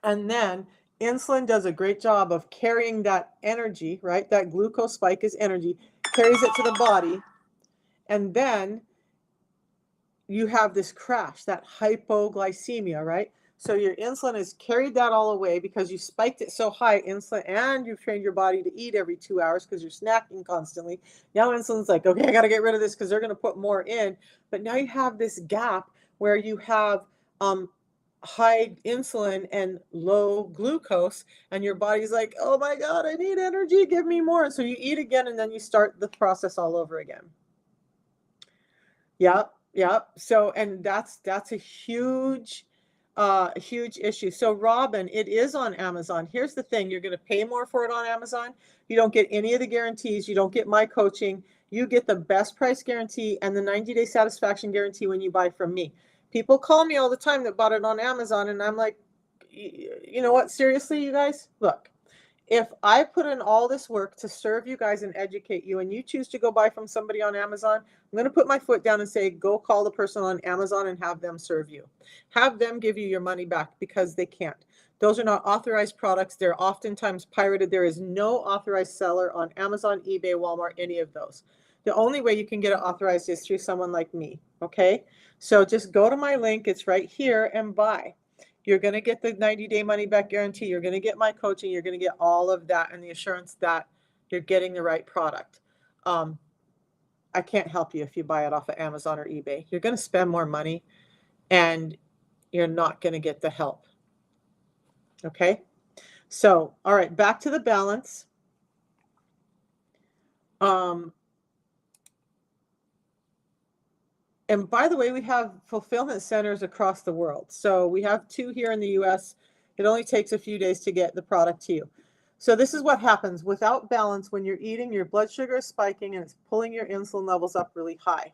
and then insulin does a great job of carrying that energy, right? That glucose spike is energy, carries it to the body, and then you have this crash, that hypoglycemia, right? So your insulin has carried that all away because you spiked it so high, insulin, and you've trained your body to eat every 2 hours because you're snacking constantly. Now insulin's like, okay, I got to get rid of this because they're going to put more in. But now you have this gap where you have high insulin and low glucose, and your body's like, oh my God, I need energy, give me more. So you eat again, and then you start the process all over again. Yeah. So, and that's a huge issue. So Robin, it is on Amazon. Here's the thing. You're going to pay more for it on Amazon. You don't get any of the guarantees. You don't get my coaching. You get the best price guarantee and the 90-day satisfaction guarantee when you buy from me. People call me all the time that bought it on Amazon, and I'm like, you know what? Seriously, you guys, look. If I put in all this work to serve you guys and educate you, and you choose to go buy from somebody on Amazon, I'm going to put my foot down and say, go call the person on Amazon and have them serve you. Have them give you your money back, because they can't. Those are not authorized products. They're oftentimes pirated. There is no authorized seller on Amazon, eBay, Walmart, any of those. The only way you can get it authorized is through someone like me, okay? So just go to my link. It's right here and buy. You're going to get the 90-day money-back guarantee. You're going to get my coaching. You're going to get all of that and the assurance that you're getting the right product. I can't help you if you buy it off of Amazon or eBay. You're going to spend more money and you're not going to get the help. Okay? So, all right, back to the balance. And by the way, we have fulfillment centers across the world. So we have 2 here in the US. It only takes a few days to get the product to you. So this is what happens without balance. When you're eating, your blood sugar is spiking and it's pulling your insulin levels up really high.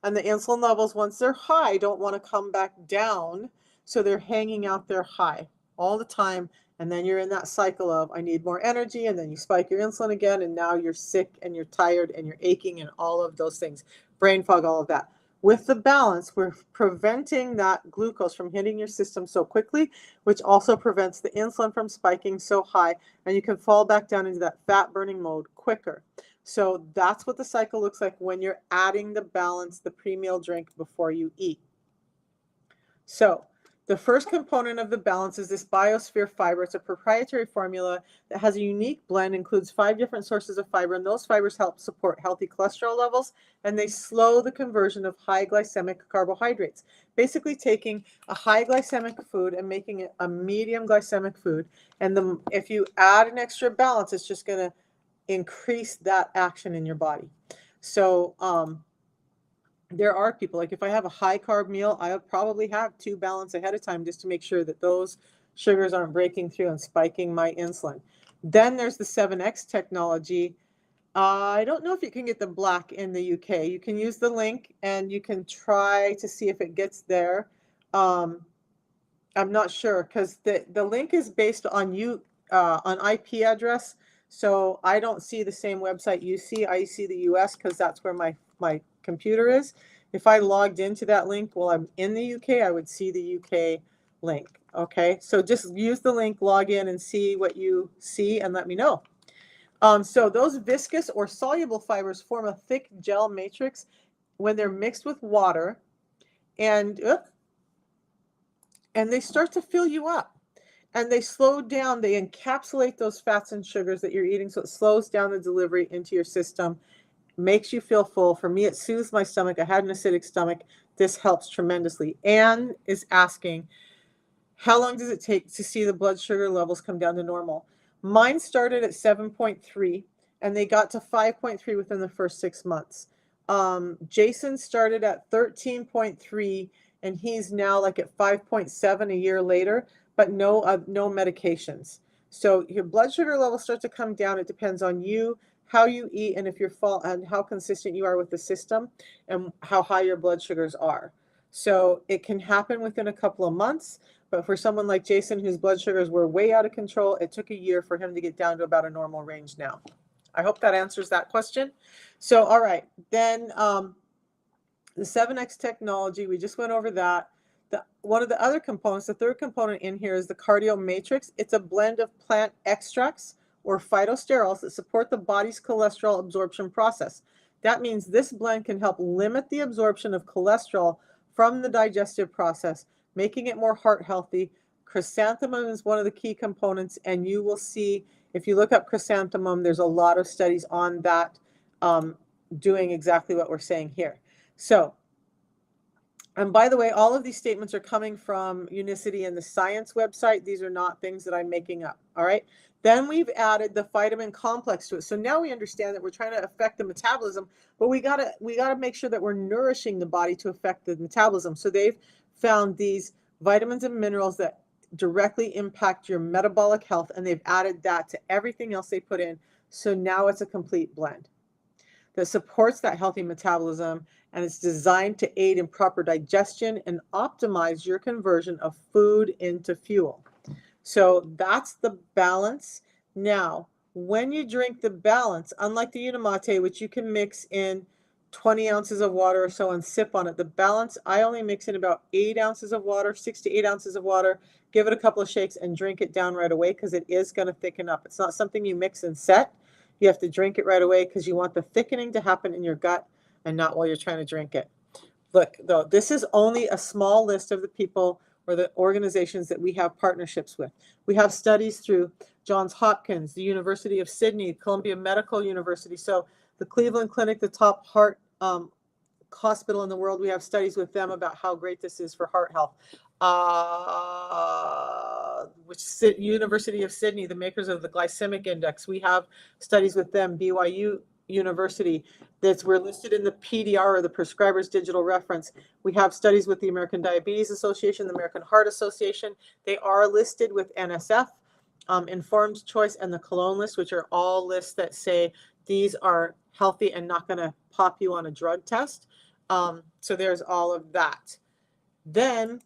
And the insulin levels, once they're high, don't want to come back down. So they're hanging out there high all the time. And then you're in that cycle of, I need more energy. And then you spike your insulin again. And now you're sick and you're tired and you're aching and all of those things. Brain fog, all of that. With the balance, we're preventing that glucose from hitting your system so quickly, which also prevents the insulin from spiking so high. And you can fall back down into that fat burning mode quicker. So that's what the cycle looks like when you're adding the balance, the pre-meal drink before you eat. So the first component of the balance is this Biosphere fiber. It's a proprietary formula that has a unique blend, includes 5 different sources of fiber, and those fibers help support healthy cholesterol levels, and they slow the conversion of high glycemic carbohydrates. Basically taking a high glycemic food and making it a medium glycemic food. And if you add an extra balance, it's just going to increase that action in your body. So there are people, like if I have a high carb meal, I'll probably have 2 balance ahead of time just to make sure that those sugars aren't breaking through and spiking my insulin. Then there's the 7X technology. I don't know if you can get the black in the UK. You can use the link and you can try to see if it gets there. I'm not sure because the link is based on on IP address. So I don't see the same website you see. I see the US because that's where my computer is. If I logged into that link while I'm in the UK, I would see the UK link. Okay, so just use the link, log in, and see what you see, and let me know. So those viscous or soluble fibers form a thick gel matrix when they're mixed with water, and they start to fill you up. And they slow down, they encapsulate those fats and sugars that you're eating, so it slows down the delivery into your system, makes you feel full. For me, it soothes my stomach. I had an acidic stomach. This helps tremendously. Anne is asking, how long does it take to see the blood sugar levels come down to normal? Mine started at 7.3, and they got to 5.3 within the first 6 months. Jason started at 13.3, and he's now like at 5.7 a year later, but no medications. So your blood sugar levels start to come down. It depends on you, how you eat, and if you're and how consistent you are with the system, and how high your blood sugars are. So it can happen within a couple of months, but for someone like Jason, whose blood sugars were way out of control, it took a year for him to get down to about a normal range now. I hope that answers that question. So, all right, then the 7X technology, we just went over that. One of the other components, the third component in here, is the cardio matrix. It's a blend of plant extracts or phytosterols that support the body's cholesterol absorption process. That means this blend can help limit the absorption of cholesterol from the digestive process, making it more heart healthy. Chrysanthemum is one of the key components, and you will see, if you look up chrysanthemum, there's a lot of studies on that doing exactly what we're saying here. So, and by the way, all of these statements are coming from Unicity and the Science website. These are not things that I'm making up, all right? Then we've added the vitamin complex to it. So now we understand that we're trying to affect the metabolism, but we gotta make sure that we're nourishing the body to affect the metabolism. So they've found these vitamins and minerals that directly impact your metabolic health, and they've added that to everything else they put in. So now it's a complete blend that supports that healthy metabolism, and it's designed to aid in proper digestion and optimize your conversion of food into fuel. So that's the balance. Now, when you drink the balance, unlike the Unimate, which you can mix in 20 ounces of water or so and sip on it. The balance, I only mix in about 8 ounces of water, 6 to 8 ounces of water, give it a couple of shakes and drink it down right away because it is going to thicken up. It's not something you mix and set. You have to drink it right away because you want the thickening to happen in your gut and not while you're trying to drink it. Look, though, this is only a small list of the people or the organizations that we have partnerships with. We have studies through Johns Hopkins, the University of Sydney, Columbia Medical University. So the Cleveland Clinic, the top heart hospital in the world, we have studies with them about how great this is for heart health. University of Sydney, the makers of the glycemic index, we have studies with them. BYU University, we're listed in the PDR, or the Prescriber's Digital Reference. We have studies with the American Diabetes Association, the American Heart Association. They are listed with NSF, Informed Choice, and the Cologne list, which are all lists that say these are healthy and not going to pop you on a drug test. So there's all of that. Then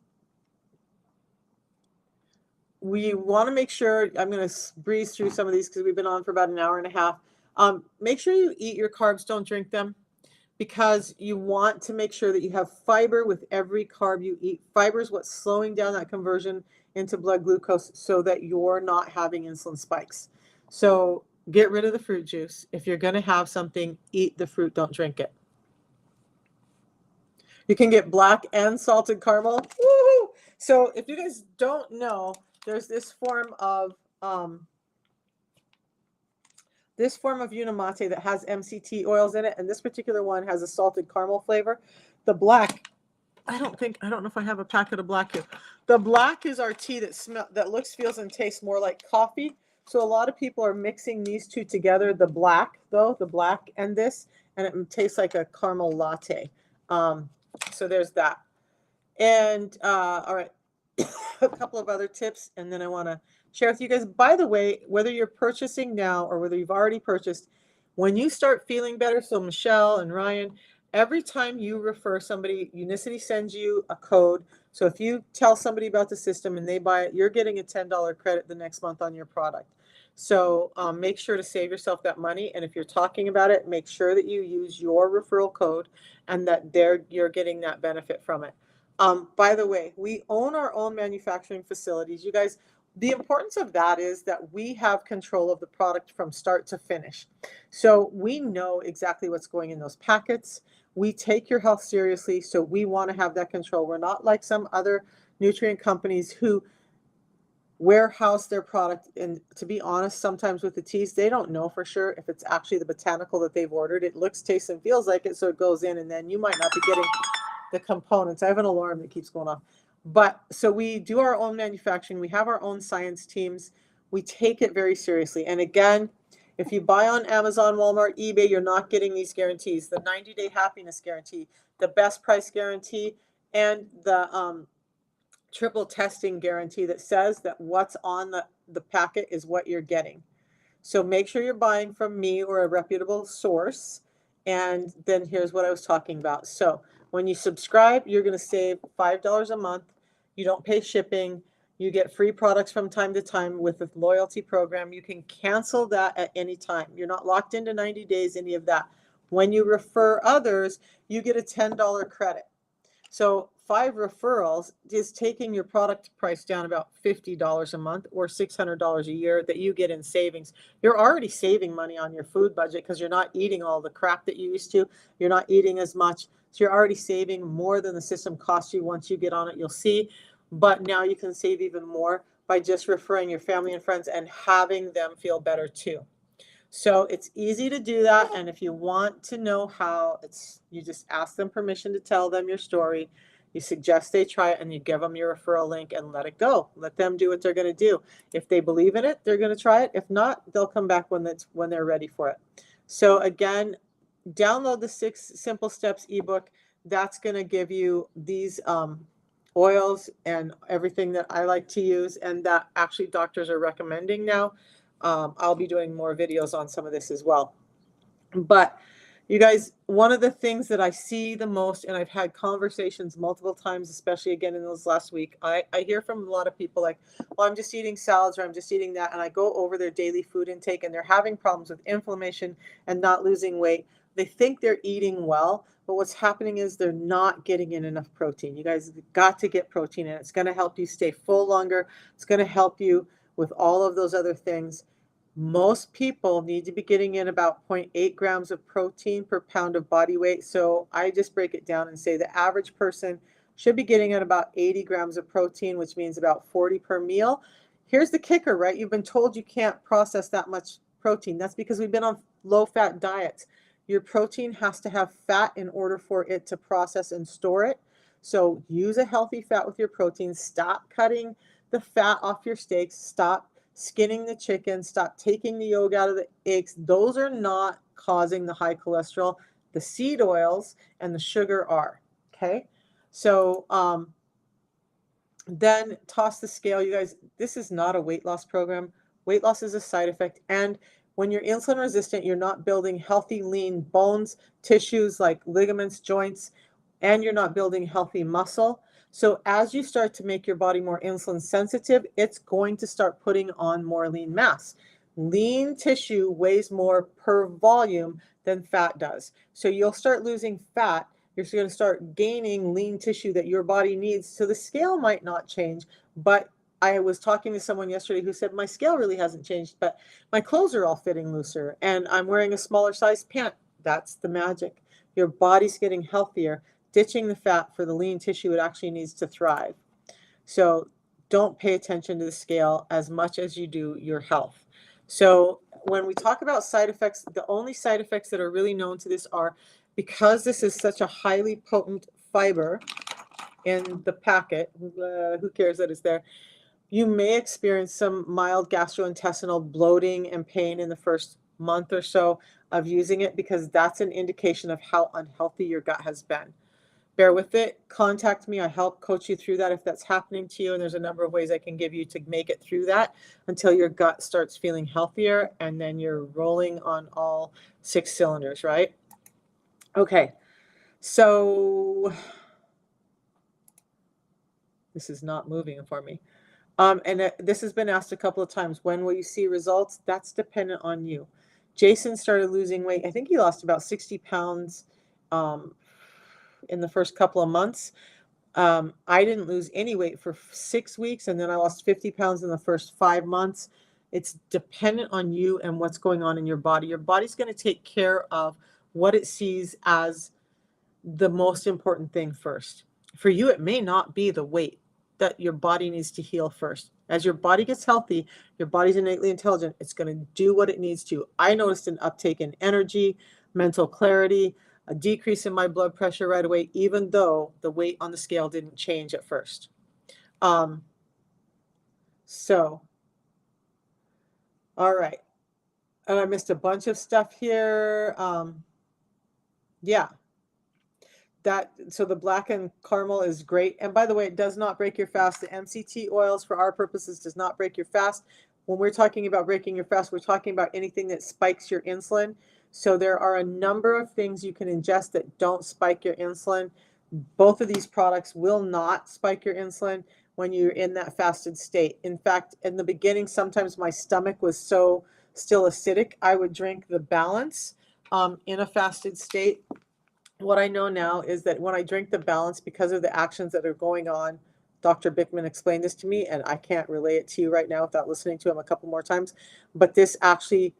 we want to make sure, I'm going to breeze through some of these because we've been on for about an hour and a half. Make sure you eat your carbs, don't drink them, because you want to make sure that you have fiber with every carb you eat. Fiber is what's slowing down that conversion into blood glucose so that you're not having insulin spikes. So get rid of the fruit juice. If you're going to have something, eat the fruit, don't drink it. You can get black and salted caramel. Woo-hoo! So if you guys don't know, there's this form of Unimate that has MCT oils in it, and this particular one has a salted caramel flavor. The black, I don't know if I have a packet of black here. The black is our tea that looks, feels, and tastes more like coffee. So a lot of people are mixing these two together. The black and this, and it tastes like a caramel latte. So there's that. And all right, a couple of other tips, and then I want to share with you guys. By the way, whether you're purchasing now or whether you've already purchased, when you start feeling better, so Michelle and Ryan, every time you refer somebody, Unicity sends you a code. So if you tell somebody about the system and they buy it, you're getting a $10 credit the next month on your product. So make sure to save yourself that money. And if you're talking about it, make sure that you use your referral code and that you're getting that benefit from it. By the way, we own our own manufacturing facilities. You guys, the importance of that is that we have control of the product from start to finish. So we know exactly what's going in those packets. We take your health seriously, so we want to have that control. We're not like some other nutrient companies who warehouse their product. And to be honest, sometimes with the teas, they don't know for sure if it's actually the botanical that they've ordered. It looks, tastes, and feels like it, so it goes in, and then you might not be getting the components. I have an alarm that keeps going off. But so we do our own manufacturing. We have our own science teams. We take it very seriously. And again, if you buy on Amazon, Walmart, eBay, you're not getting these guarantees. The 90-day happiness guarantee, the best price guarantee, and the triple testing guarantee that says that what's on the packet is what you're getting. So make sure you're buying from me or a reputable source. And then here's what I was talking about. So when you subscribe, you're going to save $5 a month. You don't pay shipping. You get free products from time to time with the loyalty program. You can cancel that at any time. You're not locked into 90 days, any of that. When you refer others, you get a $10 credit. So 5 referrals is taking your product price down about $50 a month or $600 a year that you get in savings. You're already saving money on your food budget because you're not eating all the crap that you used to. You're not eating as much. So you're already saving more than the system costs you. Once you get on it, you'll see. But now you can save even more by just referring your family and friends and having them feel better too. So it's easy to do that. And if you want to know how, you just ask them permission to tell them your story. You suggest they try it and you give them your referral link and let it go. Let them do what they're going to do. If they believe in it, they're going to try it. If not, they'll come back when they're ready for it. So again, download the 6 Simple Steps ebook. That's going to give you these oils and everything that I like to use and that actually doctors are recommending now. I'll be doing more videos on some of this as well. But you guys, one of the things that I see the most, and I've had conversations multiple times, especially again in those last week, I hear from a lot of people like, well, I'm just eating salads or I'm just eating that. And I go over their daily food intake and they're having problems with inflammation and not losing weight. They think they're eating well, but what's happening is they're not getting in enough protein. You guys got to get protein in. It's going to help you stay full longer. It's going to help you with all of those other things. Most people need to be getting in about 0.8 grams of protein per pound of body weight. So I just break it down and say the average person should be getting in about 80 grams of protein, which means about 40 per meal. Here's the kicker, right? You've been told you can't process that much protein. That's because we've been on low-fat diets. Your protein has to have fat in order for it to process and store it. So use a healthy fat with your protein. Stop cutting the fat off your steaks. Stop skinning the chicken. Stop taking the yolk out of the eggs. Those are not causing the high cholesterol. The seed oils and the sugar are. Okay? So then toss the scale. You guys, this is not a weight loss program. Weight loss is a side effect. And when you're insulin resistant, you're not building healthy, lean bones, tissues like ligaments, joints, and you're not building healthy muscle. So as you start to make your body more insulin sensitive, it's going to start putting on more lean mass. Lean tissue weighs more per volume than fat does. So you'll start losing fat. You're going to start gaining lean tissue that your body needs. So the scale might not change, but I was talking to someone yesterday who said, my scale really hasn't changed, but my clothes are all fitting looser and I'm wearing a smaller size pant. That's the magic. Your body's getting healthier, ditching the fat for the lean tissue it actually needs to thrive. So don't pay attention to the scale as much as you do your health. So when we talk about side effects, the only side effects that are really known to this are, because this is such a highly potent fiber in the packet, who cares that it's there, you may experience some mild gastrointestinal bloating and pain in the first month or so of using it, because that's an indication of how unhealthy your gut has been. Bear with it. Contact me. I help coach you through that if that's happening to you. And there's a number of ways I can give you to make it through that until your gut starts feeling healthier, and then you're rolling on all 6 cylinders, right? Okay. So this is not moving for me. And this has been asked a couple of times. When will you see results? That's dependent on you. Jason started losing weight. I think he lost about 60 pounds in the first couple of months. I didn't lose any weight for 6 weeks, and then I lost 50 pounds in the first 5 months. It's dependent on you and what's going on in your body. Your body's going to take care of what it sees as the most important thing first. For you, it may not be the weight that your body needs to heal first. As your body gets healthy, your body's innately intelligent. It's going to do what it needs to. I noticed an uptake in energy, mental clarity, a decrease in my blood pressure right away, even though the weight on the scale didn't change at first. So, all right. And I missed a bunch of stuff here. Yeah. So the blackened caramel is great. And by the way, it does not break your fast. The MCT oils for our purposes does not break your fast. When we're talking about breaking your fast, we're talking about anything that spikes your insulin. So there are a number of things you can ingest that don't spike your insulin. Both of these products will not spike your insulin when you're in that fasted state. In fact, in the beginning, sometimes my stomach was so still acidic, I would drink the Balance in a fasted state. What I know now is that when I drink the Balance, because of the actions that are going on, Dr. Bickman explained this to me, and I can't relay it to you right now without listening to him a couple more times, but this actually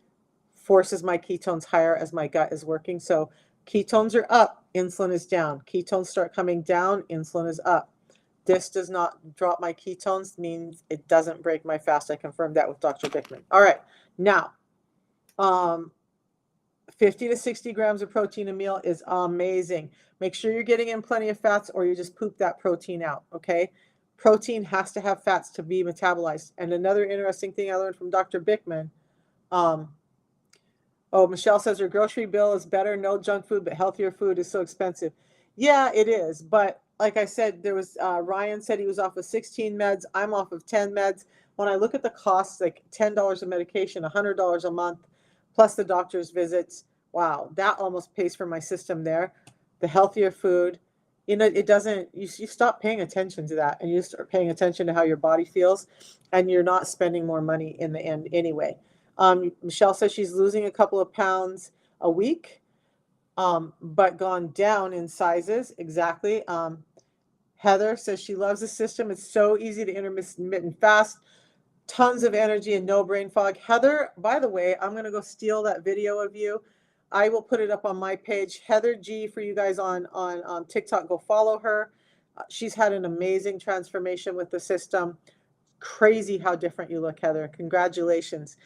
forces my ketones higher as my gut is working. So ketones are up, insulin is down. Ketones start coming down, insulin is up. This does not drop my ketones, means it doesn't break my fast. I confirmed that with Dr. Bickman. All right, now, 50 to 60 grams of protein a meal is amazing. Make sure you're getting in plenty of fats or you just poop that protein out, okay? Protein has to have fats to be metabolized. And another interesting thing I learned from Dr. Bickman, Michelle says her grocery bill is better, no junk food, but healthier food is so expensive. Yeah, it is. But like I said, there was Ryan said he was off of 16 meds. I'm off of 10 meds. When I look at the costs, like $10 of medication, $100 a month, plus the doctor's visits, wow, that almost pays for my system there. The healthier food, it doesn't, you stop paying attention to that and you start paying attention to how your body feels, and you're not spending more money in the end anyway. Michelle says she's losing a couple of pounds a week. but gone down in sizes. Exactly. Heather says she loves the system. It's so easy to intermittent fast, tons of energy and no brain fog. Heather, by the way, I'm going to go steal that video of you. I will put it up on my page, Heather G, for you guys on TikTok. Go follow her. She's had an amazing transformation with the system. Crazy how different you look, Heather. Congratulations.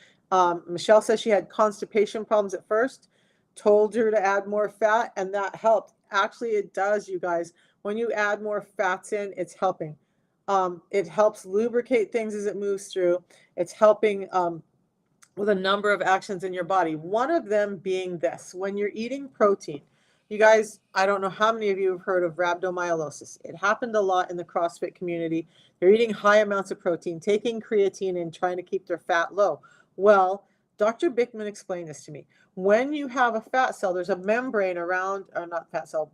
Michelle says she had constipation problems at first, told her to add more fat, and that helped. Actually, it does, you guys. When you add more fats in, it's helping. It helps lubricate things as it moves through. It's helping with a number of actions in your body. One of them being this: when you're eating protein, you guys, I don't know how many of you have heard of rhabdomyolysis. It happened a lot in the CrossFit community. They're eating high amounts of protein, taking creatine and trying to keep their fat low. Well, Dr. Bickman explained this to me. When you have a fat cell, there's a membrane around, or not fat cell,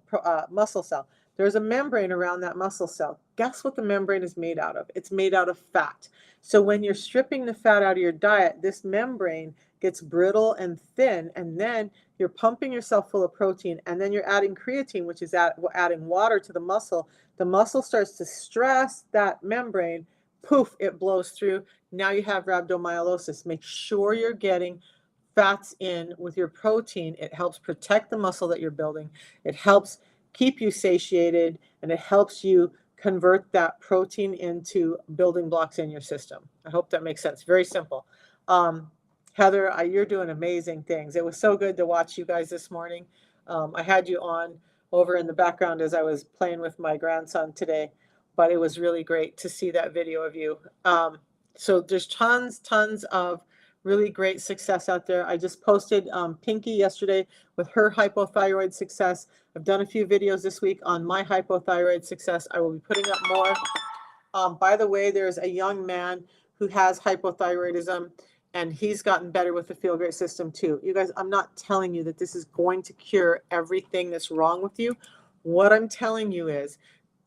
muscle cell. There's a membrane around that muscle cell. Guess what the membrane is made out of? It's made out of fat. So when you're stripping the fat out of your diet, this membrane gets brittle and thin, and then you're pumping yourself full of protein, and then you're adding creatine, which is adding water to the muscle. The muscle starts to stress that membrane. Poof, it blows through. Now you have rhabdomyolysis. Make sure you're getting fats in with your protein. It helps protect the muscle that you're building. It helps keep you satiated, and it helps you convert that protein into building blocks in your system. I hope that makes sense. Very simple. Heather, you're doing amazing things. It was so good to watch you guys this morning. I had you on over in the background as I was playing with my grandson today, but it was really great to see that video of you. So there's tons of really great success out there. I just posted Pinky yesterday with her hypothyroid success. I've done a few videos this week on my hypothyroid success. I will be putting up more. By the way, there's a young man who has hypothyroidism, and he's gotten better with the Feel Great system too. You guys, I'm not telling you that this is going to cure everything that's wrong with you. What I'm telling you is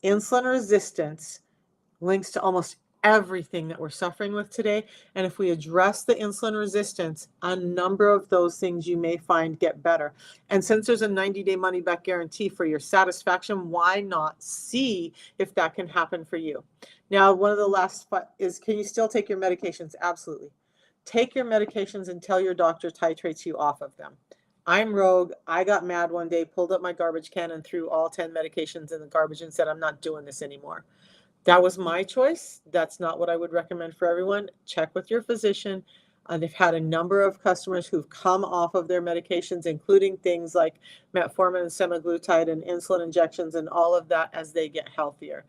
insulin resistance links to almost everything that we're suffering with today. And if we address the insulin resistance, a number of those things you may find get better. And since there's a 90-day money back guarantee for your satisfaction, why not see if that can happen for you? Now, one of the last is, can you still take your medications? Absolutely. Take your medications until your doctor titrates you off of them. I'm rogue. I got mad one day, pulled up my garbage can and threw all 10 medications in the garbage and said, I'm not doing this anymore. That was my choice. That's not what I would recommend for everyone. Check with your physician. They've had a number of customers who've come off of their medications, including things like metformin and semaglutide and insulin injections and all of that, as they get healthier.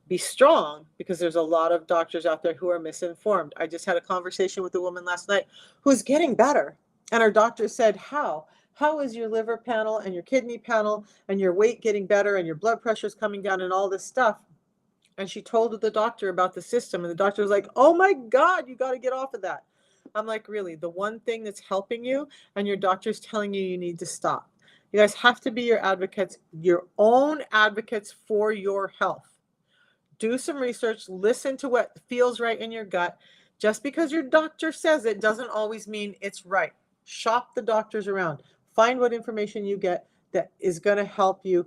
Be strong, because there's a lot of doctors out there who are misinformed. I just had a conversation with a woman last night who's getting better. And her doctor said, how? How is your liver panel and your kidney panel and your weight getting better and your blood pressure is coming down and all this stuff? And she told the doctor about the system, and the doctor was like, oh my God, you got to get off of that. I'm like, really? The one thing that's helping you, and your doctor's telling you you need to stop. You guys have to be your advocates, your own advocates for your health. Do some research, listen to what feels right in your gut. Just because your doctor says it doesn't always mean it's right. Shop the doctors around. Find what information you get that is going to help you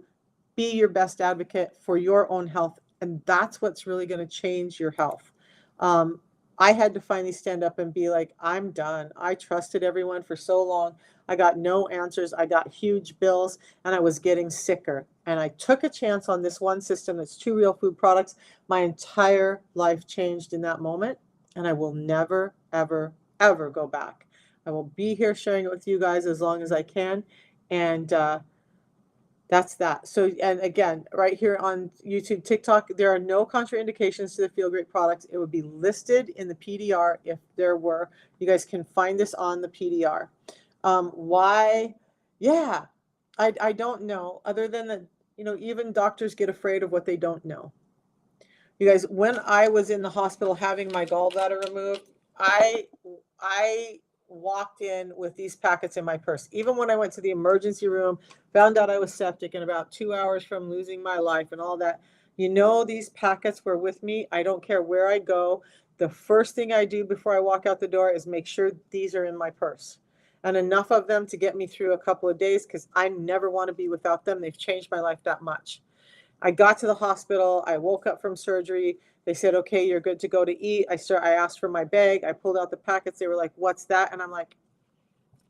be your best advocate for your own health. And that's what's really going to change your health. I had to finally stand up and be like, I'm done. I trusted everyone for so long. I got no answers. I got huge bills, and I was getting sicker. And I took a chance on this one system that's 2 real food products. My entire life changed in that moment, and I will never, ever, ever go back. I will be here sharing it with you guys as long as I can. And that's that. So, and again, right here on YouTube, TikTok, there are no contraindications to the Feel Great products. It would be listed in the PDR if there were. You guys can find this on the PDR. Why? Yeah, I don't know, other than that, even doctors get afraid of what they don't know. You guys, when I was in the hospital having my gallbladder removed, I walked in with these packets in my purse. Even when I went to the emergency room, found out I was septic and about 2 hours from losing my life and all that, these packets were with me. I don't care where I go. The first thing I do before I walk out the door is make sure these are in my purse. and enough of them to get me through a couple of days because I never want to be without them. They've changed my life that much. I got to the hospital. I woke up from surgery. They said, okay, you're good to go to eat. I asked for my bag. I pulled out the packets. They were like, what's that? And I'm like,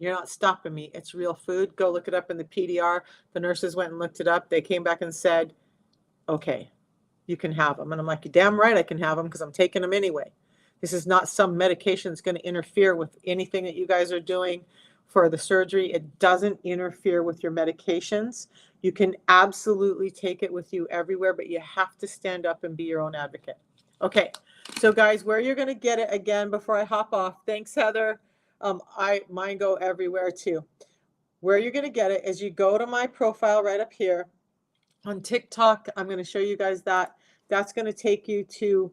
you're not stopping me. It's real food. Go look it up in the PDR. The nurses went and looked it up. They came back and said, okay, you can have them. And I'm like, you're damn right I can have them because I'm taking them anyway. This is not some medication that's going to interfere with anything that you guys are doing for the surgery. It doesn't interfere with your medications. You can absolutely take it with you everywhere, but you have to stand up and be your own advocate. Okay, so guys, where you're going to get it again before I hop off. Thanks, Heather. Mine go everywhere too. Where you're going to get it is you go to my profile right up here on TikTok. I'm going to show you guys that. That's going to take you to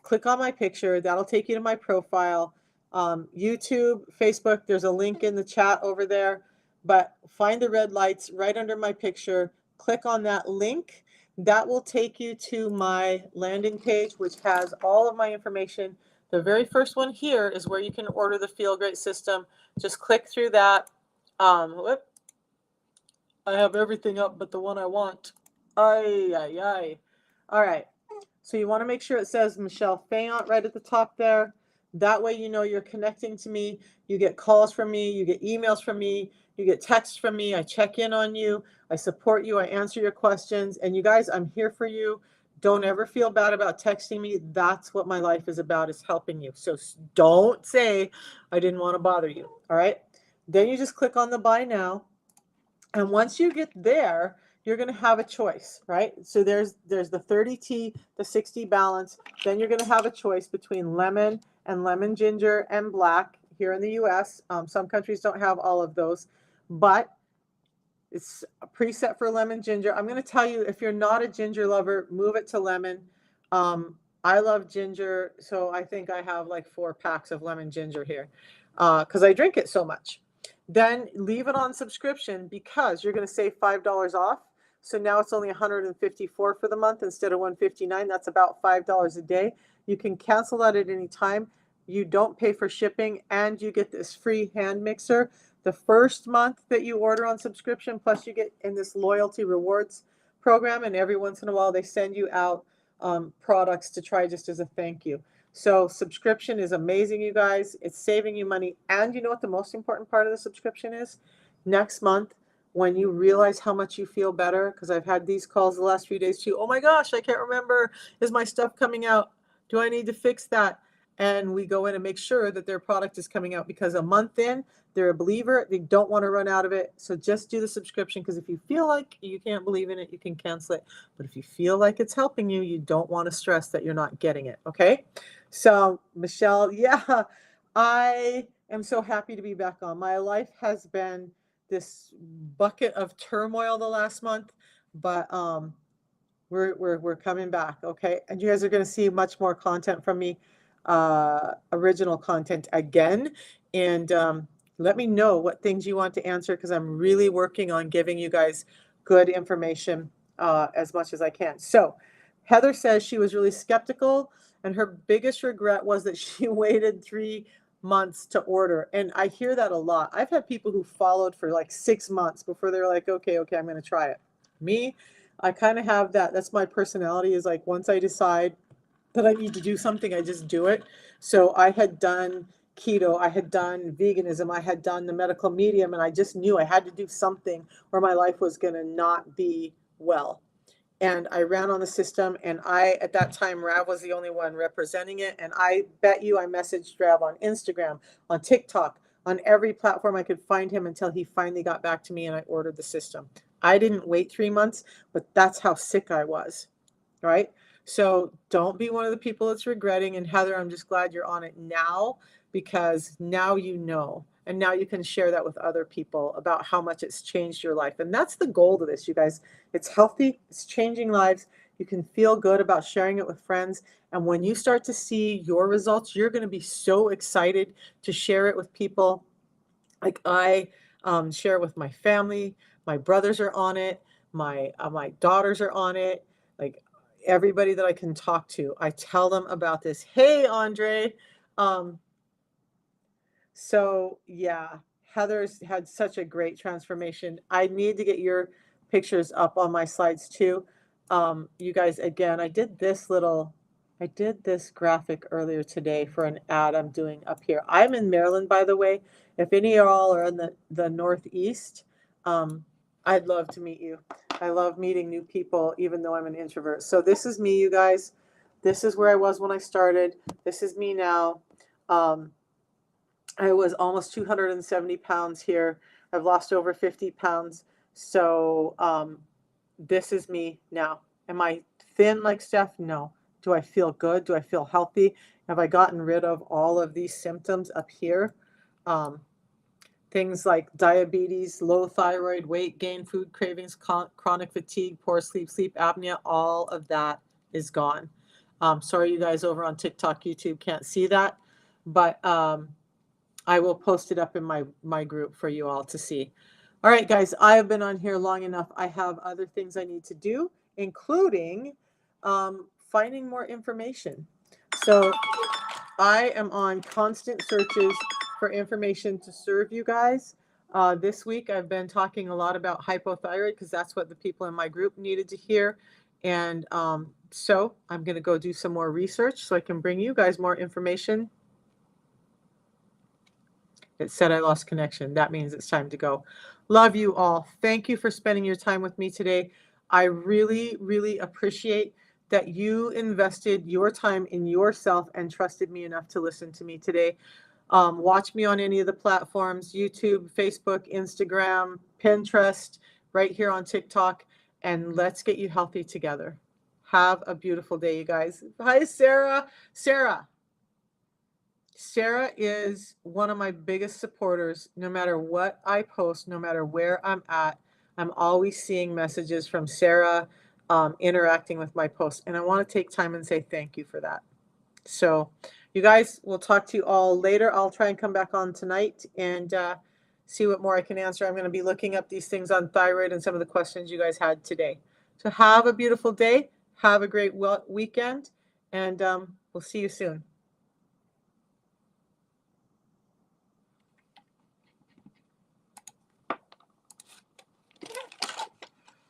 click on my picture. That'll take you to my profile. YouTube, Facebook, there's a link in the chat over there. But find the red lights right under my picture. Click on that link. That will take you to my landing page, which has all of my information. The very first one here is where you can order the Feel Great system. Just click through that. Whoop. I have everything up but the one I want. Ay, ay, ay. All right. So you want to make sure it says Michelle Fayant right at the top there. That way you know you're connecting to me. You get calls from me. You get emails from me. You get texts from me. I check in on you. I support you. I answer your questions. And you guys, I'm here for you. Don't ever feel bad about texting me. That's what my life is about, is helping you. So don't say I didn't want to bother you. All right. Then you just click on the buy now. And once you get there, you're going to have a choice, right? So there's the 30T, the 60 balance. Then you're going to have a choice between lemon and lemon ginger and black here in the US. Some countries don't have all of those, but it's a preset for lemon ginger. I'm going to tell you, if you're not a ginger lover, move it to lemon. I love ginger, so I think I have like 4 packs of lemon ginger here because I drink it so much. Then leave it on subscription because you're going to save $5 off. So now it's only $154 for the month instead of $159. That's about $5 a day. You can cancel that at any time. You don't pay for shipping, and you get this free hand mixer the first month that you order on subscription. Plus you get in this loyalty rewards program, and every once in a while they send you out products to try just as a thank you. So subscription is amazing, you guys. It's saving you money. And you know what the most important part of the subscription is? Next month, when you realize how much you feel better, because I've had these calls the last few days too. Oh my gosh, I can't remember. Is my stuff coming out? Do I need to fix that? And we go in and make sure that their product is coming out, because a month in, they're a believer. They don't want to run out of it. So just do the subscription, because if you feel like you can't believe in it, you can cancel it. But if you feel like it's helping you, you don't want to stress that you're not getting it. Okay? So Michelle, yeah, I am so happy to be back on. My life has been this bucket of turmoil the last month, but we're coming back, okay? And you guys are going to see much more content from me, original content again. And let me know what things you want to answer, because I'm really working on giving you guys good information as much as I can. So Heather says she was really skeptical, and her biggest regret was that she waited 3 months to order. And I hear that a lot. I've had people who followed for like 6 months before they're like, okay, I'm going to try it. Me, I kind of have that. That's my personality, is like, once I decide that I need to do something, I just do it. So I had done keto, I had done veganism, I had done the medical medium, and I just knew I had to do something or my life was going to not be well. And I ran on the system, and at that time, Rav was the only one representing it. And I bet you I messaged Rav on Instagram, on TikTok, on every platform I could find him, until he finally got back to me and I ordered the system. I didn't wait 3 months, but that's how sick I was, right? So don't be one of the people that's regretting. And Heather, I'm just glad you're on it now, because now you know. And now you can share that with other people about how much it's changed your life. And that's the goal of this, you guys. It's healthy. It's changing lives. You can feel good about sharing it with friends. And when you start to see your results, you're going to be so excited to share it with people. Like I share it with my family. My brothers are on it. My daughters are on it. Like everybody that I can talk to, I tell them about this. Hey, Andre. So yeah, Heather's had such a great transformation. I need to get your pictures up on my slides too. You guys, again, I did this graphic earlier today for an ad I'm doing up here. I'm in Maryland, by the way. If any of y'all are in the Northeast, I'd love to meet you. I love meeting new people, even though I'm an introvert. So this is me, you guys. This is where I was when I started. This is me now. I was almost 270 pounds here. I've lost over 50 pounds. So this is me now. Am I thin like Steph? No. Do I feel good? Do I feel healthy? Have I gotten rid of all of these symptoms up here? Things like diabetes, low thyroid, weight gain, food cravings, chronic fatigue, poor sleep, sleep apnea, all of that is gone. Sorry you guys over on TikTok, YouTube can't see that, but I will post it up in my group for you all to see. All right, guys, I have been on here long enough. I have other things I need to do, including finding more information. So I am on constant searches for information to serve you guys. This week, I've been talking a lot about hypothyroid because that's what the people in my group needed to hear. And so I'm going to go do some more research so I can bring you guys more information. It said I lost connection. That means it's time to go. Love you all. Thank you for spending your time with me today. I really, really appreciate that you invested your time in yourself and trusted me enough to listen to me today. Watch me on any of the platforms, YouTube, Facebook, Instagram, Pinterest, right here on TikTok, and let's get you healthy together. Have a beautiful day, you guys. Hi, Sarah. Sarah is one of my biggest supporters. No matter what I post, no matter where I'm at, I'm always seeing messages from Sarah interacting with my posts. And I want to take time and say thank you for that. So you guys, we'll talk to you all later. I'll try and come back on tonight and see what more I can answer. I'm going to be looking up these things on thyroid and some of the questions you guys had today. So have a beautiful day. Have a great weekend. And we'll see you soon.